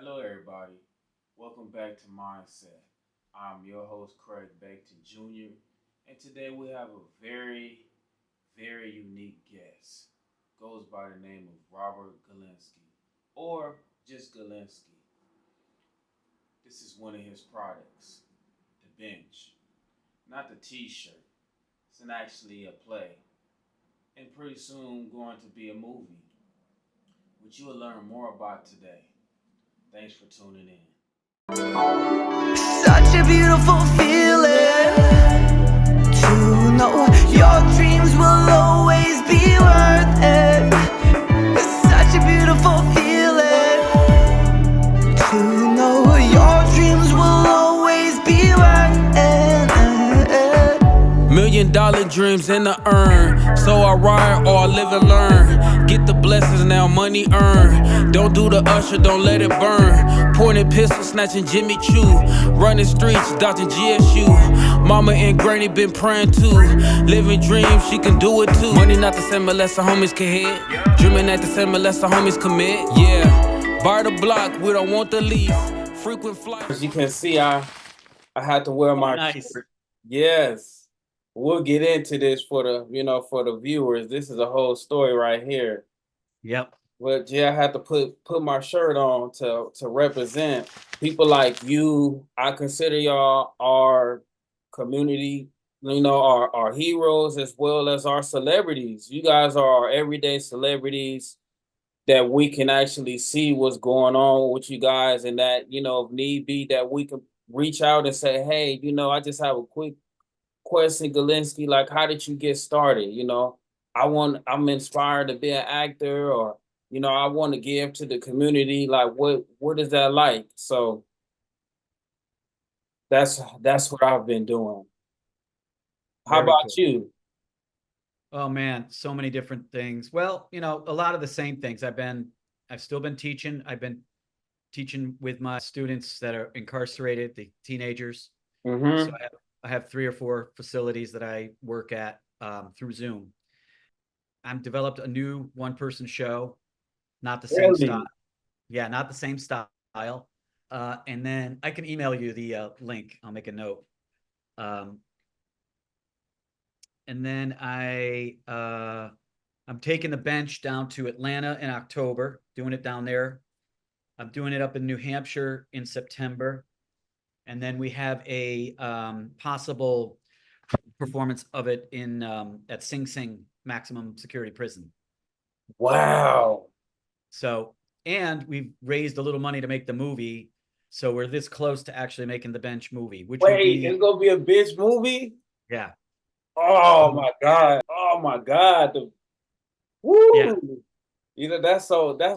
Hello, everybody. Welcome back to Mindset. I'm your host, Craig Beckton Jr., and today we have a very unique guest. Goes by the name of Robert Galinsky, or just Galinsky. This is one of his products, the bench, not the T-shirt. It's actually a play, and pretty soon going to be a movie, which you will learn more about today. Thanks for tuning in. Such a beautiful feeling to know your dreams will always be worth it. It's such a beautiful feeling to know your dreams will always be worth it. $1,000,000 dreams in the urn. So I ride or I live and learn. Get the blessings now, money earned. Don't do the usher, don't let it burn. Pointed pistol, snatching Jimmy Choo. Running streets, dodging GSU. Mama and granny been praying too. Living dreams, she can do it too. Money not the same unless the homies can hit. Dreaming not the same unless the homies commit. Yeah, bar the block, we don't want the lease. Frequent flights. As you can see, I had to wear my Nice. shirt. Yes. We'll get into this for the viewers. This is a whole story right here. Yep. But yeah, I had to put my shirt on to represent people like you. I consider y'all our community, our heroes as well as our celebrities. You guys are our everyday celebrities that we can actually see what's going on with you guys, and that, if need be, that we can reach out and say, hey, I just have a quick question, Galinsky, like, how did you get started? I'm inspired to be an actor, or, I want to give to the community. Like, what is that like? So that's what I've been doing. How Very about cool. you? Oh man, so many different things. Well, a lot of the same things. I've still been teaching. I've been teaching with my students that are incarcerated, the teenagers. So Mm-hmm. I have 3 or 4 facilities that I work at through Zoom. I've developed a new one-person show, not the same style. Really? Yeah, not the same style. And then I can email you the link. I'll make a note. Um, and then I'm taking the bench down to Atlanta in October, doing it down there. I'm doing it up in New Hampshire in September, and then we have a possible performance of it in at Sing Sing Maximum Security Prison. Wow. So, and we've raised a little money to make the movie, so we're this close to actually making the bench movie, which will Wait, be it's gonna be a bitch movie? yeah. Oh my God. Oh my God. Woo. Yeah. That's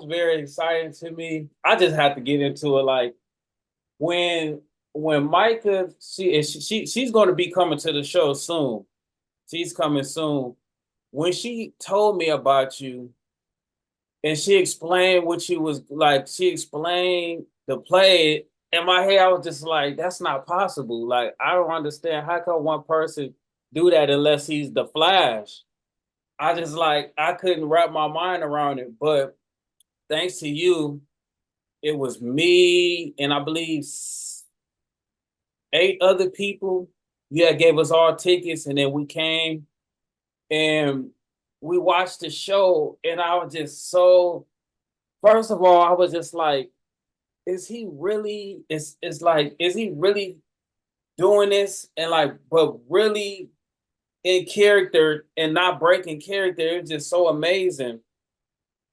very exciting to me. I just have to get into it. Like, when Micah, she's going to be coming to the show soon. She's coming soon. When she told me about you and she explained what you was like, she explained the play. In my head, I was just like, that's not possible. Like, I don't understand, how come one person do that unless he's the Flash? I couldn't wrap my mind around it. But thanks to you, it was me and I believe 8 other people. Yeah, gave us all tickets, and then we came and we watched the show. And I was just so. First of all, I was just like, "Is he really? It's like, is he really doing this?" And like, but really in character and not breaking character. It's just so amazing.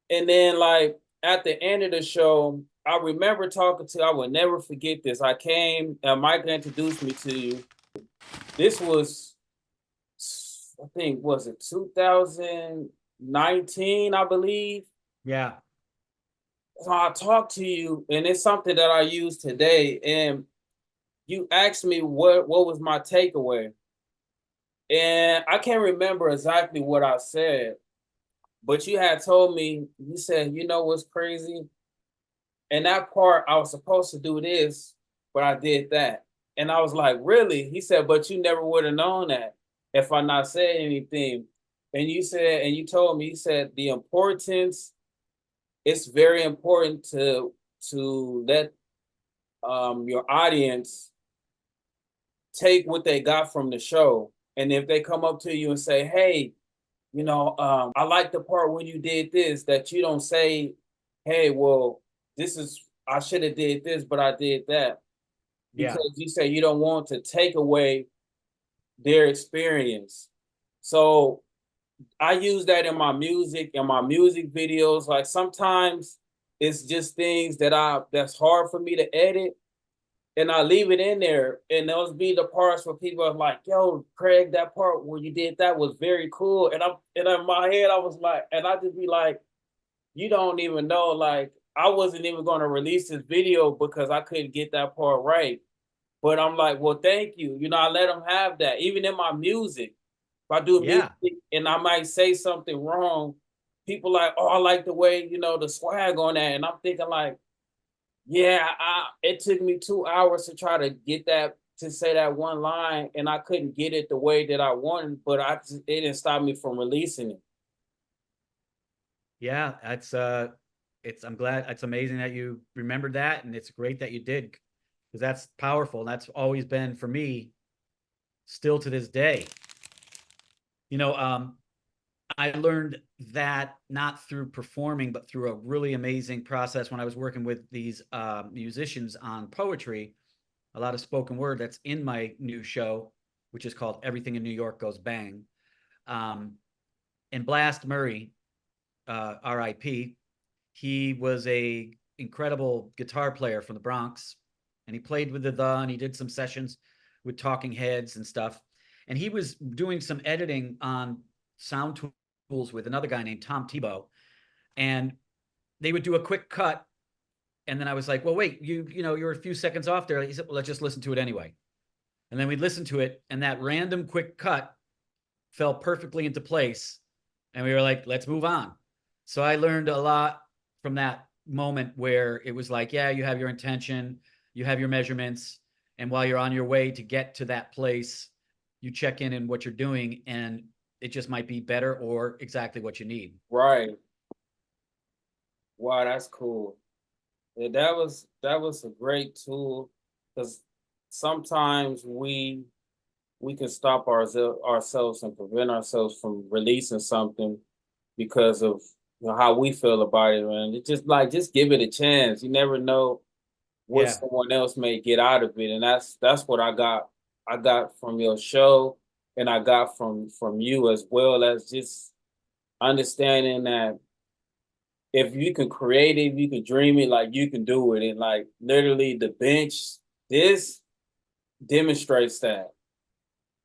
And then, like, at the end of the show, I remember talking to, I will never forget this. I came, Michael introduced me to you. This was, I think, was it 2019, I believe? Yeah. So I talked to you, and it's something that I use today. And you asked me what was my takeaway. And I can't remember exactly what I said, but you had told me, you said, you know what's crazy? And that part, I was supposed to do this, but I did that. And I was like, really? He said, but you never would have known that if I not said anything. And you said, and you told me, you said the importance, it's very important to let your audience take what they got from the show. And if they come up to you and say, hey, I like the part when you did this, that you don't say, hey, well, I should have did this, but I did that. Yeah. Because you say you don't want to take away their experience. So I use that in my music videos. Like sometimes it's just things that's hard for me to edit, and I leave it in there. And those be the parts where people are like, "Yo, Craig, that part where you did that was very cool." And in my head, I was like, and I just be like, "You don't even know." Like I wasn't even going to release this video because I couldn't get that part right. But I'm like, well, thank you. I let them have that. Even in my music, if I do Yeah. music and I might say something wrong, people like, oh, I like the way, the swag on that. And I'm thinking like, yeah, it took me 2 hours to try to get that, to say that one line, and I couldn't get it the way that I wanted, but it didn't stop me from releasing it. Yeah. I'm glad, it's amazing that you remembered that. And it's great that you did, because that's powerful. And that's always been for me, still to this day. I learned that not through performing, but through a really amazing process when I was working with these musicians on poetry, a lot of spoken word that's in my new show, which is called Everything in New York Goes Bang. And Blast Murray, R.I.P., he was a incredible guitar player from the Bronx, and he played with and he did some sessions with Talking Heads and stuff. And he was doing some editing on sound tools with another guy named Tom Tebow, and they would do a quick cut. And then I was like, well, wait, you're a few seconds off there. He said, well, let's just listen to it anyway. And then we'd listen to it, and that random quick cut fell perfectly into place. And we were like, let's move on. So I learned a lot from that moment where it was like, yeah, you have your intention, you have your measurements. And while you're on your way to get to that place, you check in what you're doing, and it just might be better or exactly what you need. Right. Wow, that's cool. Yeah, that was a great tool, because sometimes we can stop ourselves and prevent ourselves from releasing something because of how we feel about it, and it just give it a chance. You never know what Yeah. someone else may get out of it, and that's what I got from your show, and I got from you, as well as just understanding that if you can create it, if you can dream it, like you can do it. And like literally the bench, this demonstrates that.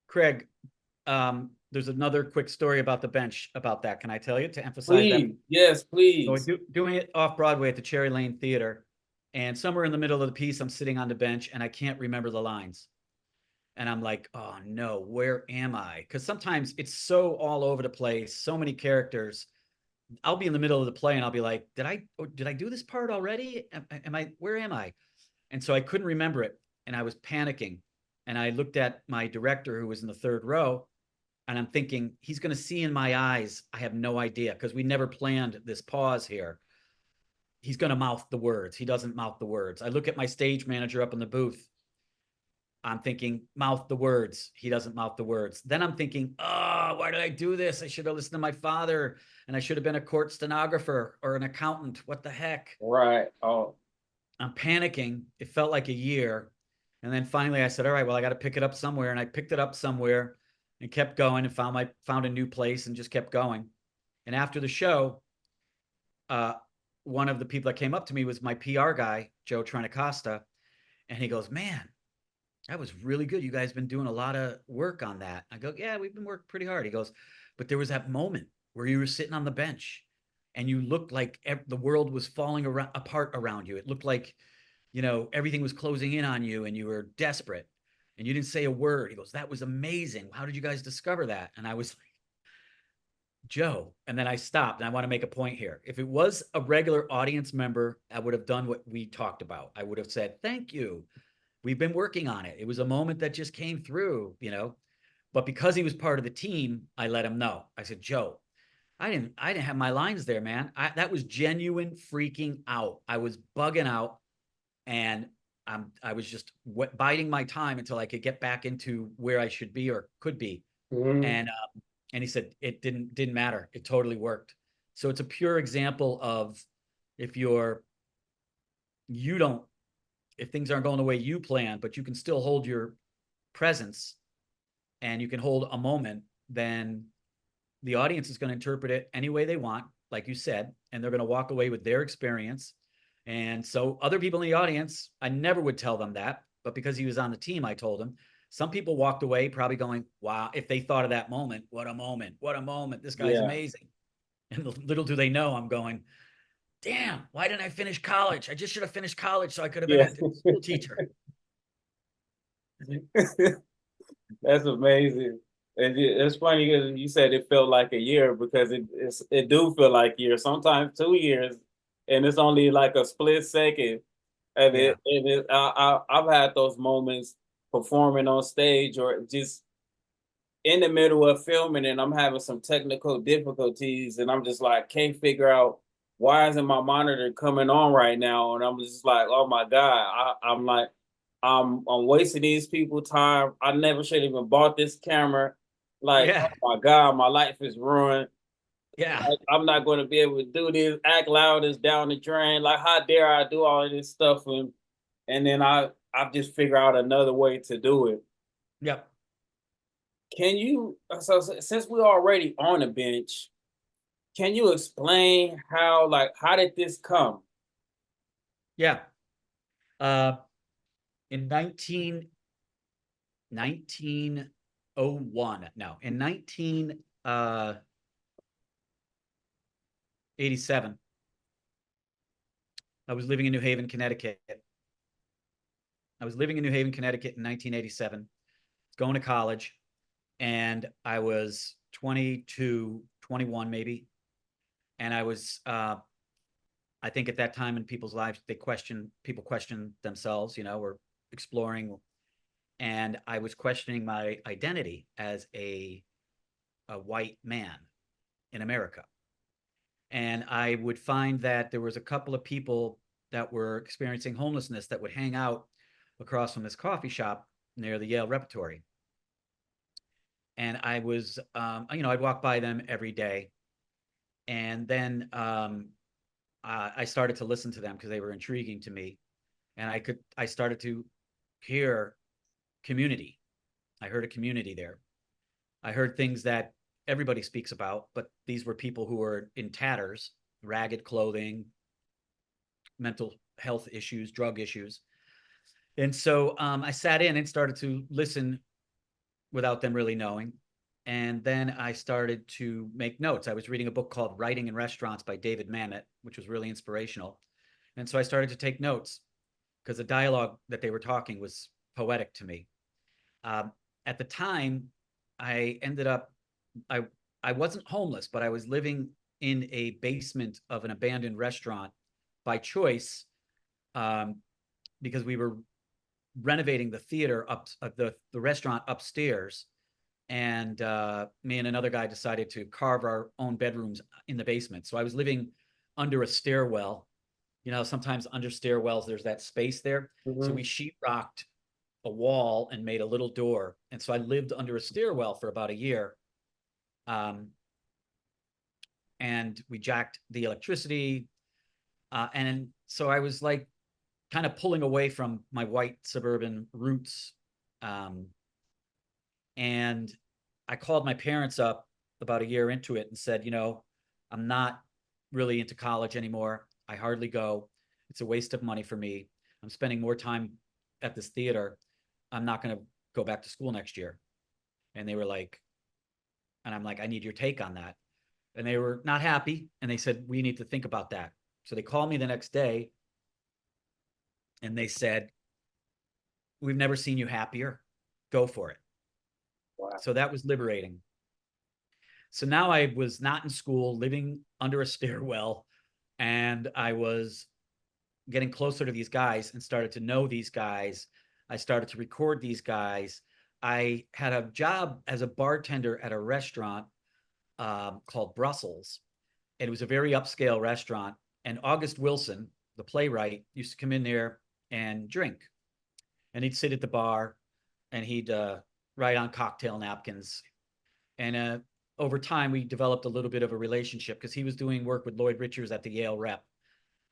Craig, there's another quick story about the bench about that. Can I tell you to emphasize that? Please, yes, So please. doing it off Broadway at the Cherry Lane Theater, and somewhere in the middle of the piece, I'm sitting on the bench and I can't remember the lines. And I'm like, oh no, where am I? Because sometimes it's so all over the place, so many characters. I'll be in the middle of the play and I'll be like, did I do this part already? Where am I? And so I couldn't remember it. And I was panicking. And I looked at my director, who was in the third row, and I'm thinking, he's going to see in my eyes, I have no idea, because we never planned this pause here. He's going to mouth the words. He doesn't mouth the words. I look at my stage manager up in the booth. I'm thinking, mouth the words. He doesn't mouth the words. Then I'm thinking, oh, why did I do this? I should have listened to my father, and I should have been a court stenographer or an accountant. What the heck? Right. Oh, I'm panicking. It felt like a year. And then finally I said, all right, well, I got to pick it up somewhere. And I picked it up somewhere and kept going and found a new place and just kept going. And after the show, one of the people that came up to me was my PR guy, Joe Trinacosta. And he goes, man, that was really good. You guys been doing a lot of work on that. I go, yeah, we've been working pretty hard. He goes, but there was that moment where you were sitting on the bench and you looked like the world was falling apart around you. It looked like, everything was closing in on you and you were desperate and you didn't say a word. He goes, that was amazing. How did you guys discover that? And I was like, Joe. And then I stopped, and I want to make a point here. If it was a regular audience member, I would have done what we talked about. I would have said, thank you. We've been working on it. It was a moment that just came through, but because he was part of the team, I let him know. I said, Joe, I didn't have my lines there, man. That was genuine freaking out. I was bugging out, and I was just biding my time until I could get back into where I should be or could be. Mhm. And he said it didn't matter. It totally worked. So it's a pure example of if you don't if things aren't going the way you plan, but you can still hold your presence and you can hold a moment, then the audience is going to interpret it any way they want, like you said, and they're going to walk away with their experience. And so other people in the audience, I never would tell them that, but because he was on the team, I told him. Some people walked away probably going, wow, if they thought of that moment, what a moment, what a moment. This guy's Yeah. amazing. And little do they know, I'm going, damn, why didn't I finish college? I just should have finished college so I could have been Yeah. a school teacher. That's amazing. And it's funny because you said it felt like a year because it do feel like years, sometimes 2 years, and it's only like a split second. And Yeah. I've had those moments performing on stage or just in the middle of filming and I'm having some technical difficulties and I'm just like can't figure out why isn't my monitor coming on right now? And I'm just like, oh my God. I'm like, I'm wasting these people time. I never should have even bought this camera. Like, Yeah. oh my God, my life is ruined. Yeah. Like, I'm not going to be able to do this. Act loud is down the drain. Like, how dare I do all of this stuff? And then I just figure out another way to do it. Yep. Can you? So since we're already on the bench, can you explain how did this come? Yeah. Uh, in 1901, no, in 1987, I was living in New Haven, Connecticut. I was living in New Haven, Connecticut in 1987, going to college, and I was 22, 21 maybe. And I think at that time in people's lives, people question themselves, or exploring. And I was questioning my identity as a white man in America. And I would find that there was a couple of people that were experiencing homelessness that would hang out across from this coffee shop near the Yale Repertory. And I'd walk by them every day. And then I started to listen to them because they were intriguing to me. And I started to hear community. I heard a community there. I heard things that everybody speaks about, but these were people who were in tatters, ragged clothing, mental health issues, drug issues. And so I sat in and started to listen without them really knowing. And then I started to make notes. I was reading a book called Writing in Restaurants by David Mamet, which was really inspirational. And so I started to take notes because the dialogue that they were talking was poetic to me. Um, at the time, I ended up, I, I wasn't homeless, but I was living in a basement of an abandoned restaurant by choice, um, because we were renovating the theater up, the restaurant upstairs. And me and another guy decided to carve our own bedrooms in the basement. So I was living under a stairwell. Sometimes under stairwells, there's that space there. So Mhm. we sheetrocked a wall and made a little door. And so I lived under a stairwell for about a year. Um, and we jacked the electricity. And so I was like kind of pulling away from my white suburban roots. Um, and I called my parents up about a year into it and said, I'm not really into college anymore. I hardly go. It's a waste of money for me. I'm spending more time at this theater. I'm not going to go back to school next year. And they were like, and I'm like, I need your take on that. And they were not happy. And they said, we need to think about that. So they called me the next day and they said, we've never seen you happier. Go for it. Wow. So that was liberating. So now I was not in school, living under a stairwell, and I was getting closer to these guys and started to know these guys. I started to record these guys. I had a job as a bartender at a restaurant called Brussels. And it was a very upscale restaurant. And August Wilson, the playwright, used to come in there and drink. And he'd sit at the bar and he'd write on cocktail napkins. And over time, we developed a little bit of a relationship because he was doing work with Lloyd Richards at the Yale Rep.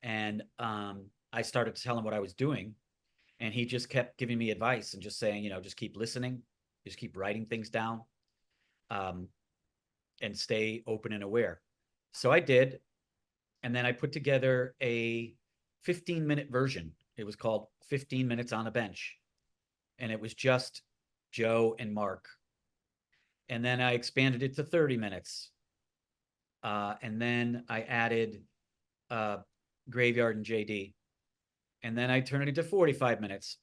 And I started to tell him what I was doing. And he just kept giving me advice and just saying, just keep listening, just keep writing things down, and stay open and aware. So I did. And then I put together a 15-minute version. It was called 15 Minutes on a Bench. And it was just Joe and Mark. And then I expanded it to 30 minutes. And then I added Graveyard and JD. And then I turned it into 45 minutes.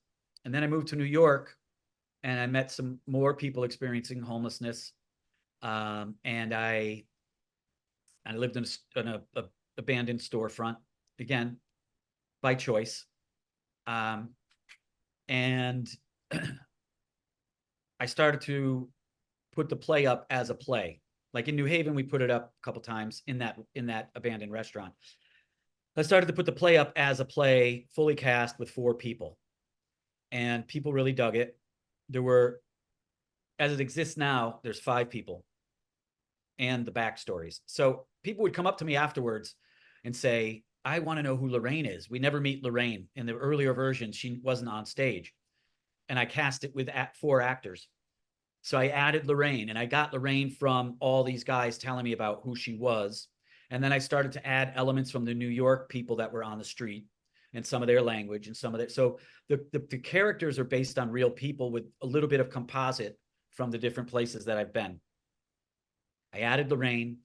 And then I moved to New York and I met some more people experiencing homelessness. And I lived in a abandoned storefront, again, by choice. And I started to put the play up as a play. Like in New Haven, we put it up a couple times in that abandoned restaurant. I started to put the play up as a play, fully cast with 4 people. And people really dug it. There were, as it exists now, there's 5 people and the backstories. So people would come up to me afterwards and say, I want to know who Lorraine is. We never meet Lorraine. In the earlier version, she wasn't on stage. And I cast it with 4 actors. So I added Lorraine, and I got Lorraine from all these guys telling me about who she was. And then I started to add elements from the New York people that were on the street and some of their language and some of their, so the characters are based on real people with a little bit of composite from the different places that I've been. I added Lorraine,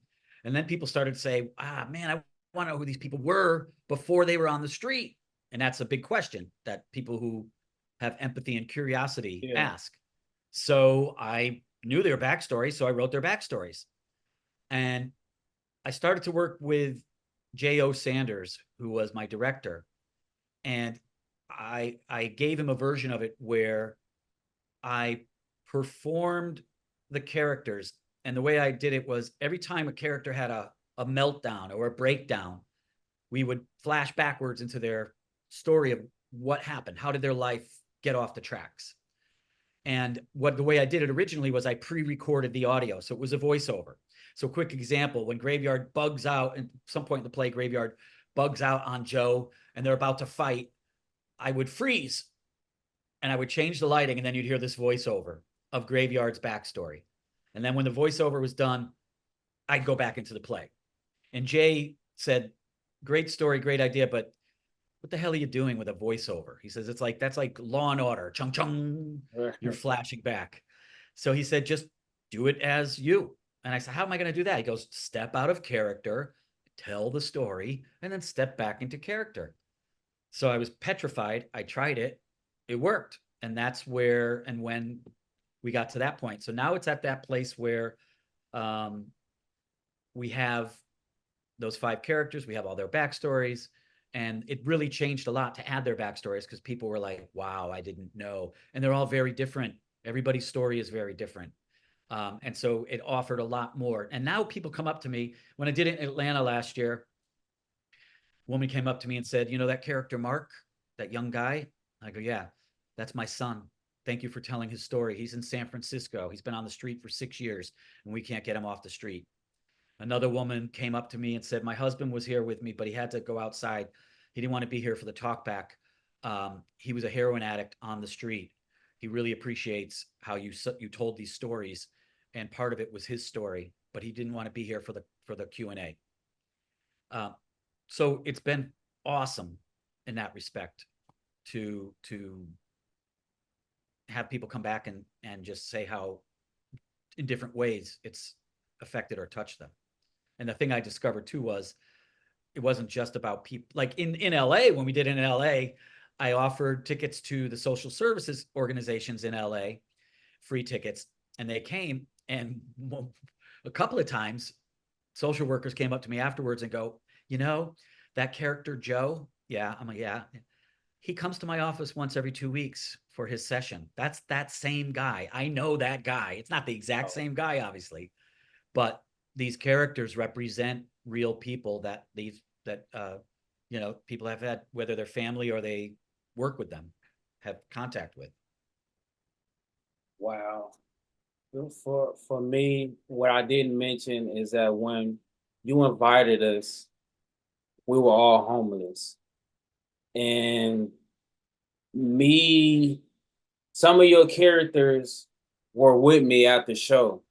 and then people started to say, man, I want to know who these people were before they were on the street. And that's a big question that people who have empathy and curiosity ask. So I knew their backstory, so I wrote their backstories. And I started to work with J.O. Sanders, who was my director. And I gave him a version of it where I performed the characters. And the way I did it was every time a character had a meltdown or a breakdown, we would flash backwards into their story of what happened. How did their life get off the tracks? And the way I did it originally was I pre-recorded the audio. So it was a voiceover. So quick example, when Graveyard bugs out, at some point in the play, Graveyard bugs out on Joe and they're about to fight, I would freeze and I would change the lighting, and then you'd hear this voiceover of Graveyard's backstory. And then when the voiceover was done, I'd go back into the play. And Jay said, great story, great idea, but what the hell are you doing with a voiceover? He says, that's like Law and Order, chung chung, you're flashing back. So he said, just do it as you. And I said, how am I going to do that? He goes, step out of character, tell the story, and then step back into character. So I was petrified. I tried it. It worked. And that's where and when we got to that point. So now it's at that place where we have those 5 characters. We have all their backstories. And it really changed a lot to add their backstories because people were like, wow, I didn't know. And they're all very different. Everybody's story is very different. And so it offered a lot more. And now people come up to me. When I did it in Atlanta last year, a woman came up to me and said, you know that character Mark, that young guy? I go, yeah, that's my son. Thank you for telling his story. He's in San Francisco. He's been on the street for 6 years, and we can't get him off the street. Another woman came up to me and said, my husband was here with me, but he had to go outside. He didn't want to be here for the talk back. He was a heroin addict on the street. He really appreciates how you told these stories. And part of it was his story, but he didn't want to be here for the Q&A. So it's been awesome in that respect to have people come back and just say how in different ways it's affected or touched them. And the thing I discovered too was it wasn't just about people. Like in LA, when we did it in LA, I offered tickets to the social services organizations in LA, free tickets, and they came. And a couple of times, social workers came up to me afterwards and go, you know, that character Joe, yeah, I'm like, yeah, he comes to my office once every 2 weeks for his session. That's that same guy. I know that guy. It's not the exact same guy, obviously, but these characters represent real people that people have had, whether they're family or they work with them, have contact with. Wow. For me, what I didn't mention is that when you invited us, we were all homeless. And me, some of your characters were with me at the show.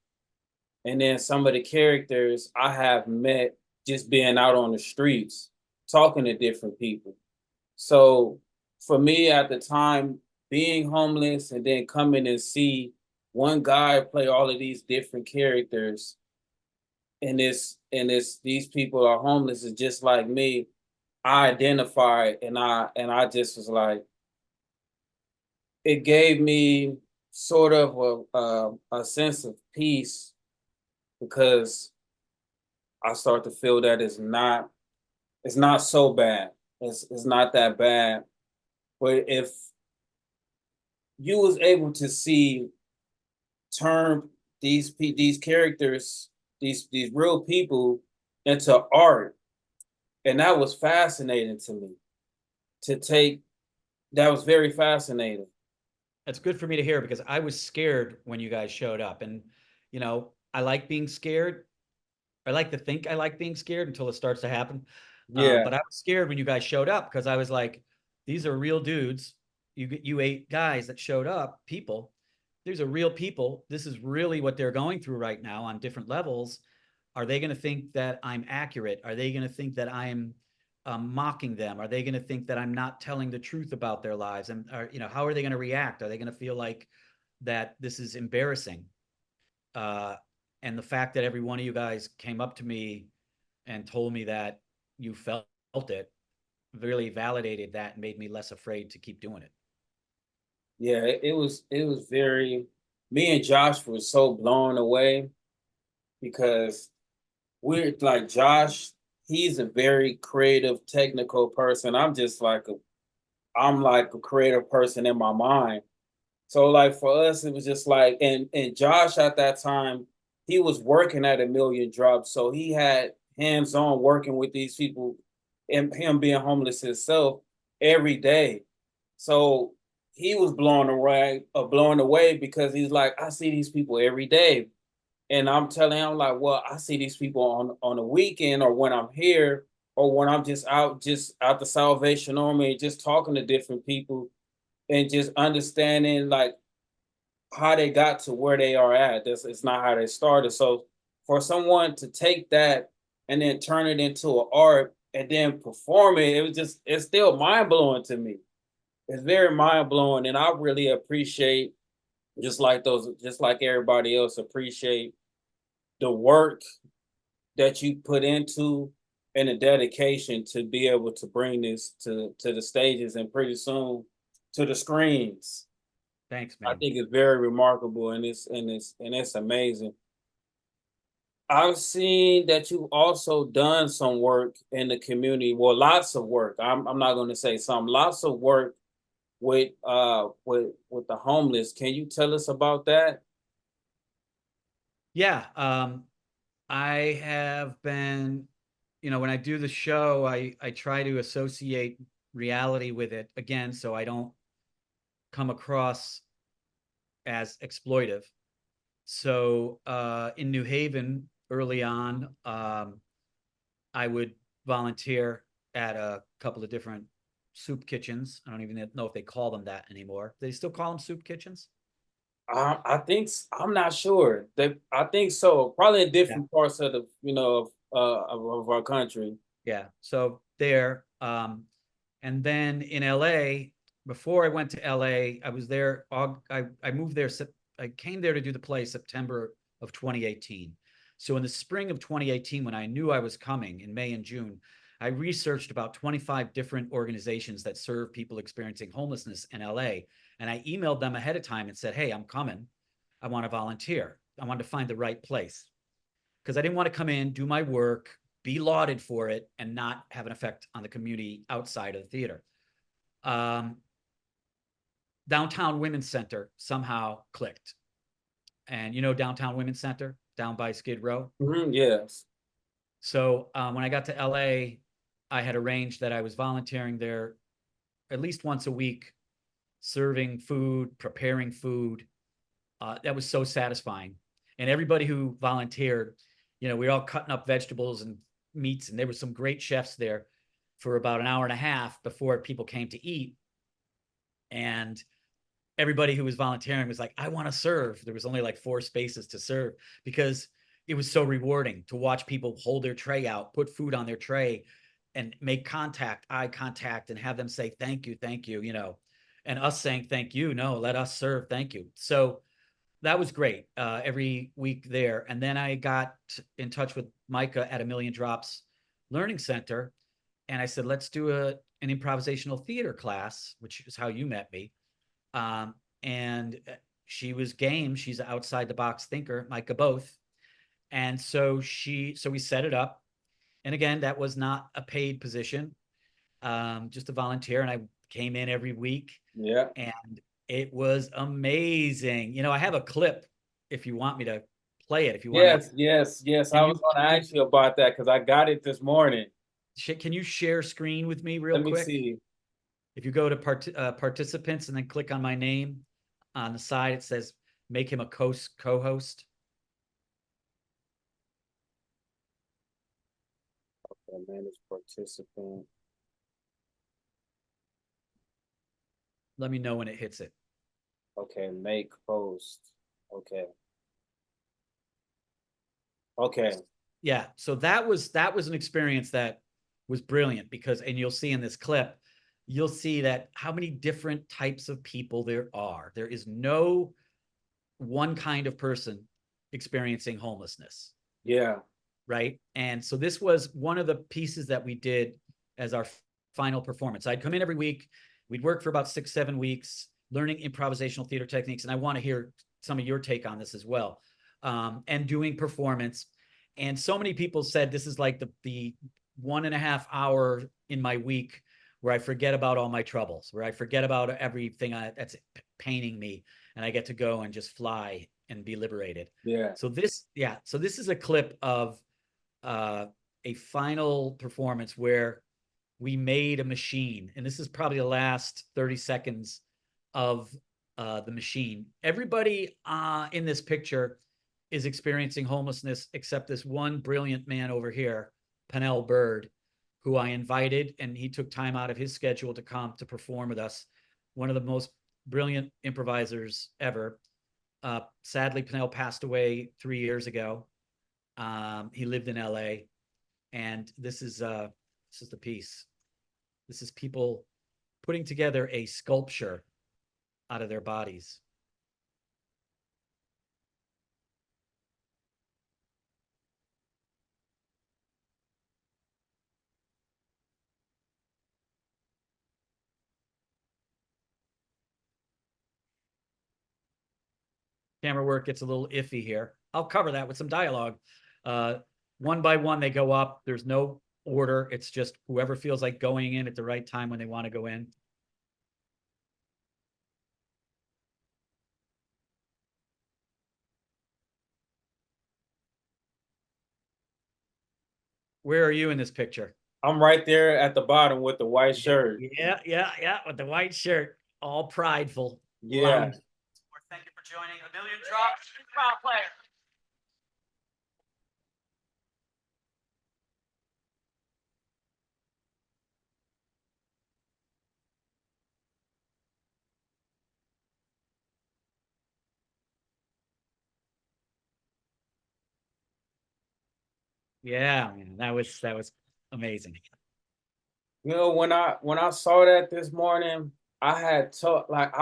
And then some of the characters I have met just being out on the streets, talking to different people. So for me at the time, being homeless and then coming and see one guy play all of these different characters, and these people are homeless is just like me. I identified, and I just was like, it gave me sort of a sense of peace, because I start to feel that it's not so bad. It's not that bad. But if you was able to see, turn these characters, these real people into art, and that was fascinating to me. To take That was very fascinating. That's good for me to hear, because I was scared when you guys showed up. And, I like being scared. I like to think I like being scared until it starts to happen. Yeah, But I was scared when you guys showed up, because I was like, these are real dudes. You 8 guys that showed up, people. These are real people. This is really what they're going through right now on different levels. Are they going to think that I'm accurate? Are they going to think that I'm mocking them? Are they going to think that I'm not telling the truth about their lives? And how are they going to react? Are they going to feel like that this is embarrassing? Uh, and the fact that every one of you guys came up to me and told me that you felt it really validated that and made me less afraid to keep doing it. yeah. It was very. Me and Josh were so blown away, because we're like Josh. He's a very creative, technical person. I'm like a creative person in my mind. So like for us, it was just like, and Josh at that time, he was working at a million drops, so he had hands on working with these people, and him being homeless himself every day. So he was blown away, because he's like, I see these people every day, and I'm telling him like, well, I see these people on a weekend, or when I'm here, or when I'm just out the Salvation Army, just talking to different people, and just understanding like how they got to where they are at. It's not how they started. So for someone to take that and then turn it into an art and then perform it, it's still mind blowing to me. It's very mind blowing, and I really appreciate, just like everybody else appreciate the work that you put into, and the dedication to be able to bring this to the stages, and pretty soon to the screens. Thanks, I man. think it's very remarkable, and it's amazing. I've seen that you've also done some work in the community. Well, lots of work. I'm not going to say some. Lots of work with the homeless. Can you tell us about that? Yeah. I have been, when I do the show, I try to associate reality with it again, so I don't come across as exploitive. So in New Haven early on, I would volunteer at a couple of different soup kitchens. I don't even know if they call them that anymore. They still call them soup kitchens? I'm not sure. I think so. Probably in Yeah. different parts of of our country. Yeah. So there. And then in LA, before I went to LA, I was there. I moved there. I came there to do the play September of 2018. So in the spring of 2018, when I knew I was coming in May and June, I researched about 25 different organizations that serve people experiencing homelessness in LA. And I emailed them ahead of time and said, hey, I'm coming. I want to volunteer. I wanted to find the right place, because I didn't want to come in, do my work, be lauded for it, and not have an effect on the community outside of the theater. Um, Downtown Women's Center somehow clicked. And Downtown Women's Center? down by Skid Row. Yes. So when I got to LA, I had arranged that I was volunteering there at least once a week, serving food, preparing food. That was so satisfying. And everybody who volunteered, we were all cutting up vegetables and meats, and there were some great chefs there for about an hour and a half before people came to eat. And everybody who was volunteering was like, I want to serve. There was only like 4 spaces to serve because it was so rewarding to watch people hold their tray out, put food on their tray, and make eye contact, and have them say, thank you, and us saying, thank you, no, let us serve, thank you. So that was great every week there. And then I got in touch with Micah at A Million Drops Learning Center. And I said, let's do an improvisational theater class, which is how you met me. And she was game. She's an outside the box thinker, Micah both. And so we set it up. And again, that was not a paid position, just a volunteer. And I came in every week. Yeah. And it was amazing. I have a clip if you want me to play it. If you want to. Yes. I was going to ask you about that because I got it this morning. Can you share screen with me real quick? Let me see. If you go to participants and then click on my name, on the side it says make him a co-host. Okay, manage participant. Let me know when it hits it. Okay, make host. Okay. Yeah, so that was an experience that was brilliant because, and you'll see in this clip, you'll see that how many different types of people there are. There is no one kind of person experiencing homelessness. Yeah. Right. And so this was one of the pieces that we did as our final performance. I'd come in every week. We'd work for about 6-7 weeks, learning improvisational theater techniques. And I want to hear some of your take on this as well. And doing performance. And so many people said this is like the 1.5 hour in my week where I forget about all my troubles, where I forget about everything that's paining me, and I get to go and just fly and be liberated. Yeah. So this is a clip of a final performance where we made a machine, and this is probably the last 30 seconds of the machine. Everybody in this picture is experiencing homelessness except this one brilliant man over here, Pennell Bird, who I invited, and he took time out of his schedule to come to perform with us. One of the most brilliant improvisers ever. Sadly, Pennell passed away 3 years ago. He lived in LA, and this is the piece. This is people putting together a sculpture out of their bodies. Camera work gets a little iffy here. I'll cover that with some dialogue. One by one, they go up. There's no order. It's just whoever feels like going in at the right time when they want to go in. Where are you in this picture? I'm right there at the bottom with the white shirt. Yeah, with the white shirt, all prideful. Yeah. Thank you for joining A Million Drops Improv Player. Yeah, man, that was amazing. When I saw that this morning, I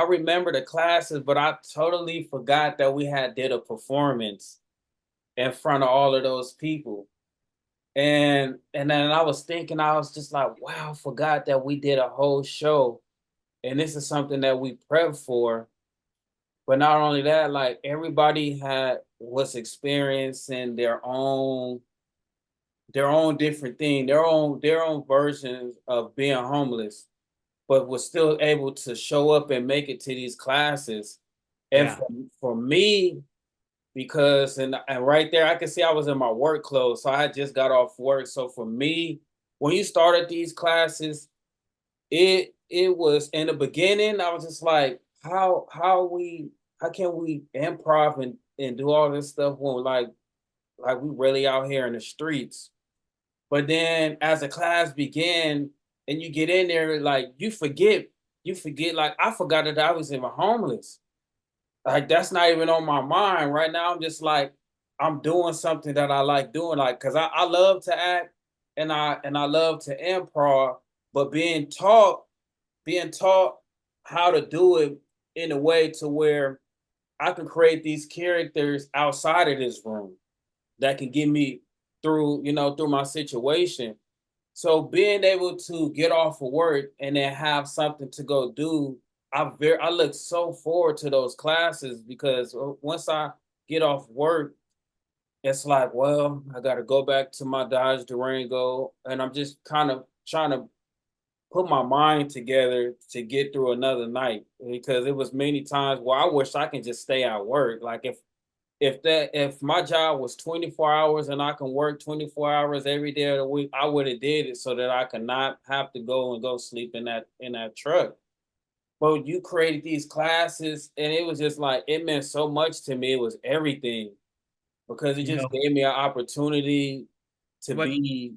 remember the classes, but I totally forgot that we did a performance in front of all of those people. And then I was thinking, I was just like, wow, I forgot that we did a whole show. And this is something that we prepped for. But not only that, like everybody was experiencing their own different thing, their own versions of being homeless, but was still able to show up and make it to these classes. And for me, because and right there I could see I was in my work clothes. So I had just got off work. So for me, when you started these classes, it was in the beginning, I was just like, how can we improv and do all this stuff when like we really out here in the streets. But then as the class began and you get in there, like you forget, like I forgot that I was even homeless. Like that's not even on my mind. Right now, I'm just like, I'm doing something that I like doing, like because I love to act and I love to improv, but being taught how to do it in a way to where I can create these characters outside of this room that can get me through, through my situation. So being able to get off of work and then have something to go do, I look so forward to those classes because once I get off work, it's like, well, I got to go back to my Dodge Durango, and I'm just kind of trying to put my mind together to get through another night because it was many times where I wish I can just stay at work. Like if my job was 24 hours and I can work 24 hours every day of the week, I would have did it so that I could not have to go sleep in that truck. But you created these classes and it was just like it meant so much to me. It was everything because it You just know gave me an opportunity to what? be,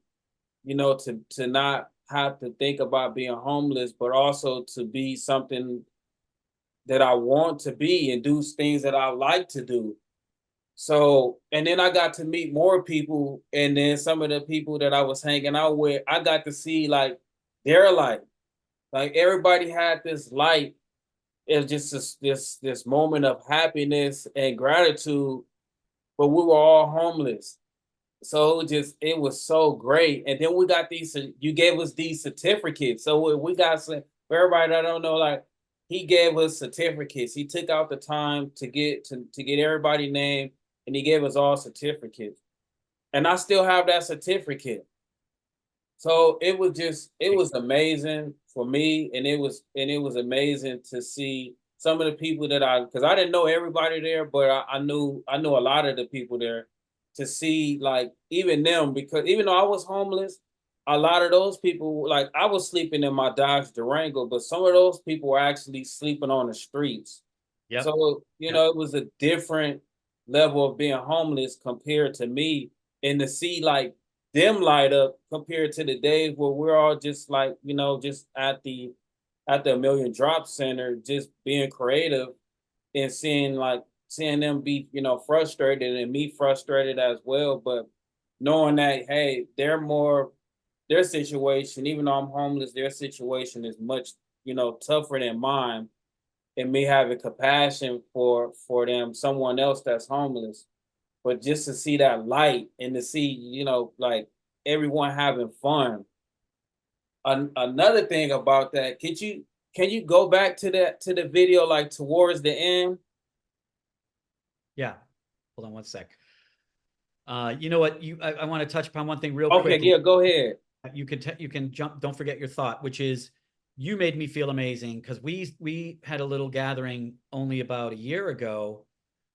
to not have to think about being homeless, but also to be something that I want to be and do things that I like to do. So, and then I got to meet more people, and then some of the people that I was hanging out with, I got to see like their light. Like everybody had this light. It was just this moment of happiness and gratitude, but we were all homeless. So it was so great. And then we got you gave us these certificates. So we got some, for everybody that don't know, like he gave us certificates. He took out the time to get everybody's name and he gave us all certificates. And I still have that certificate. So it was amazing for me, and it was amazing to see some of the people that because I didn't know everybody there, but I knew a lot of the people there. To see like even them, because even though I was homeless, a lot of those people, like I was sleeping in my Dodge Durango, but some of those people were actually sleeping on the streets. Yep. So Yep. it was a different level of being homeless compared to me, and to see like them light up compared to the days where we're all just like, just at the Million Drop Center, just being creative and seeing them be, frustrated and me frustrated as well. But knowing that, hey, their situation, even though I'm homeless, their situation is much, tougher than mine. And me having compassion for them, someone else that's homeless, but just to see that light and to see, like everyone having fun. Another thing about that, can you go back to the video like towards the end? Yeah. Hold on one sec. You know what? I want to touch upon one thing real Okay, quickly. yeah, go ahead. You can jump. Don't forget your thought, which is you made me feel amazing because we had a little gathering only about a year ago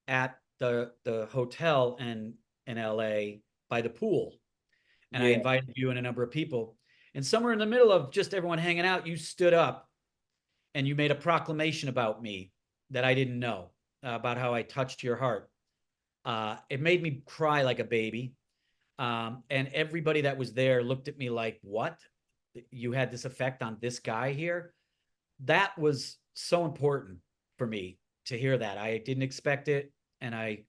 at the hotel in LA by the pool, and I Yeah. invited you and a number of people. And somewhere in the middle of just everyone hanging out, you stood up and you made a proclamation about me that I didn't know about how I touched your heart. It made me cry like a baby. And everybody that was there looked at me like, what? You had this effect on this guy here? That was so important for me to hear that. I didn't expect it. And I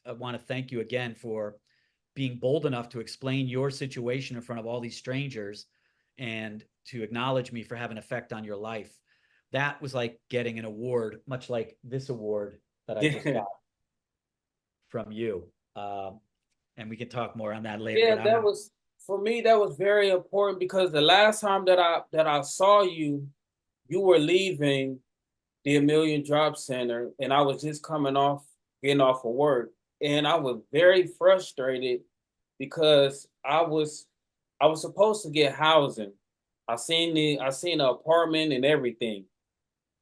want to thank you again for being bold enough to explain your situation in front of all these strangers and to acknowledge me for having an effect on your life. That was like getting an award, much like this award that I just Yeah. got from you. And we can talk more on that later. Yeah, But that I'm was for me, that was very important because the last time that I saw you, you were leaving the A Million Drop Center, and I was just getting off of work, and I was very frustrated because I was supposed to get housing. I seen the apartment and everything,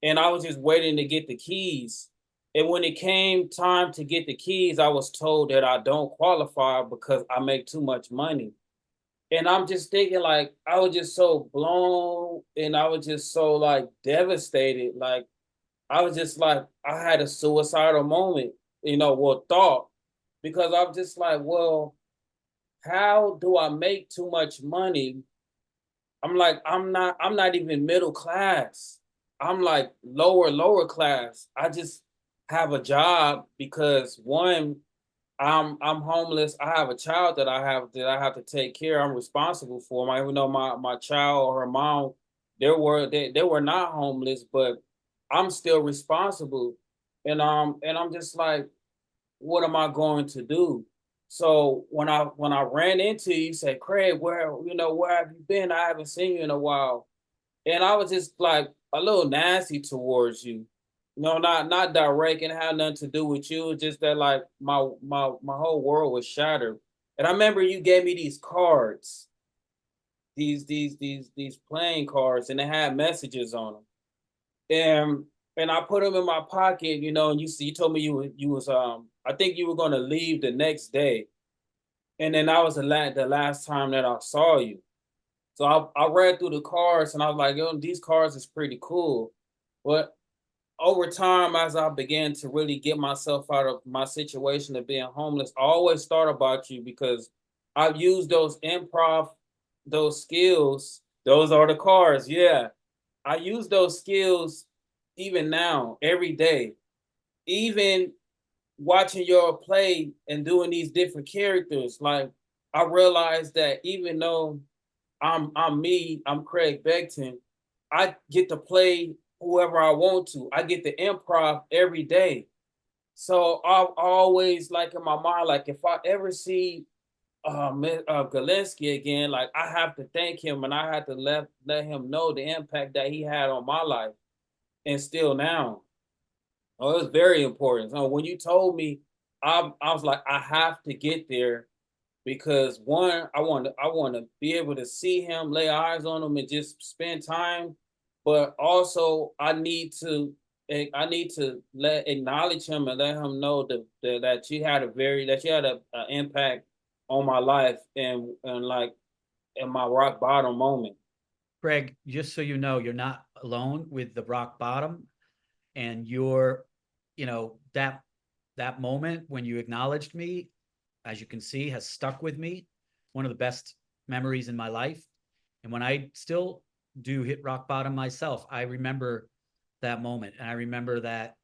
and I was just waiting to get the keys. And when it came time to get the keys, I was told that I don't qualify because I make too much money. And I'm just thinking, like, I was just so blown and I was just so like devastated. Like, I was just like, I had a suicidal moment, well, thought, because I'm just like, well, how do I make too much money? I'm like, I'm not even middle class. I'm like lower class. I just have a job because one, I'm homeless. I have a child that I have to take care. I'm responsible for. Even though my child or her mom, they were not homeless, but I'm still responsible. And I'm just like, what am I going to do? So when I ran into you, say, Craig, where have you been? I haven't seen you in a while. And I was just like a little nasty towards you. Not direct and had nothing to do with you. Just that like my whole world was shattered. And I remember you gave me these cards, these playing cards, and they had messages on them. And I put them in my pocket, and you told me you was I think you were gonna leave the next day. And then that was the last time that I saw you. So I read through the cards and I was like, yo, these cards is pretty cool. But over time, as I began to really get myself out of my situation of being homeless, I always thought about you because I've used those improv, those skills. Those are the cards. Yeah. I use those skills even now, every day. Even watching your play and doing these different characters, like I realized that even though I'm Craig Beckton, I get to play whoever I want to. I get to improv every day. So I always like in my mind, like if I ever see Galinsky again, like I have to thank him and I have to let him know the impact that he had on my life and still now. Oh, it was very important. So when you told me, I was like, I have to get there because one, I want to be able to see him, lay eyes on him, and just spend time. But also, I need to let acknowledge him and let him know that you had a impact on my life and like in my rock bottom moment. Greg, just so you know, you're not alone with the rock bottom, and that moment when you acknowledged me, as you can see, has stuck with me. One of the best memories in my life. And when I still do hit rock bottom myself, I remember that moment. And I remember that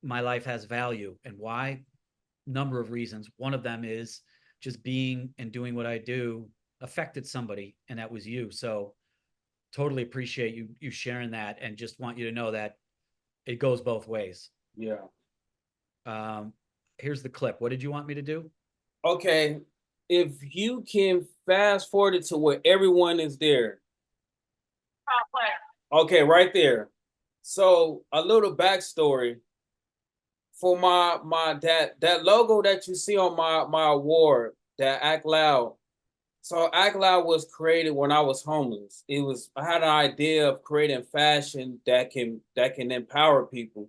my life has value. And why? Number of reasons. One of them is just being and doing what I do affected somebody, and that was you. So totally appreciate you sharing that, and just want you to know that it goes both ways. Yeah. Um, Here's the clip. What did you want me to do? Okay. If you can fast forward it to where everyone is there. Okay, right there. So a little backstory for my that logo that you see on my award, that Act Loud. So Act Loud was created when I was homeless. I had an idea of creating fashion that can empower people,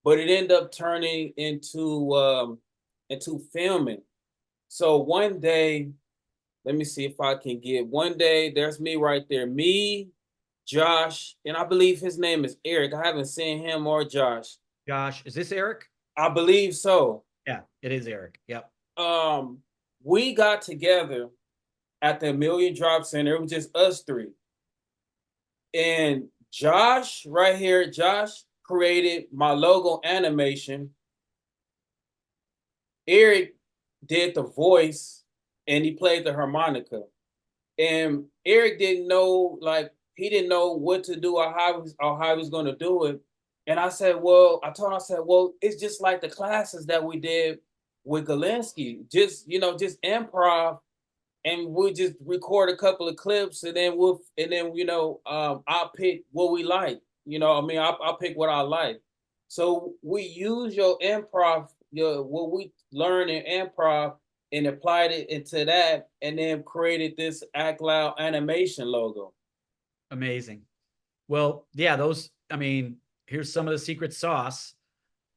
but it ended up turning into filming. So one day, let me see if I can get one day. There's me right there, me, Josh, and I believe his name is Eric. I haven't seen him or Josh. Josh, is this Eric? I believe so. Yeah, it is Eric. Yep. Um, we got together at the Million Drop Center. It was just us three. And Josh, right here, Josh created my logo animation. Eric did the voice and he played the harmonica. And Eric he didn't know what to do or how he was going to do it. And I said, well, it's just like the classes that we did with Galinsky, just improv, and we'll just record a couple of clips, and then I'll pick what we like. I'll pick what I like. So we use your improv, what we learned in improv, and applied it into that, and then created this Act Loud animation logo. Amazing. Well, yeah, here's some of the secret sauce.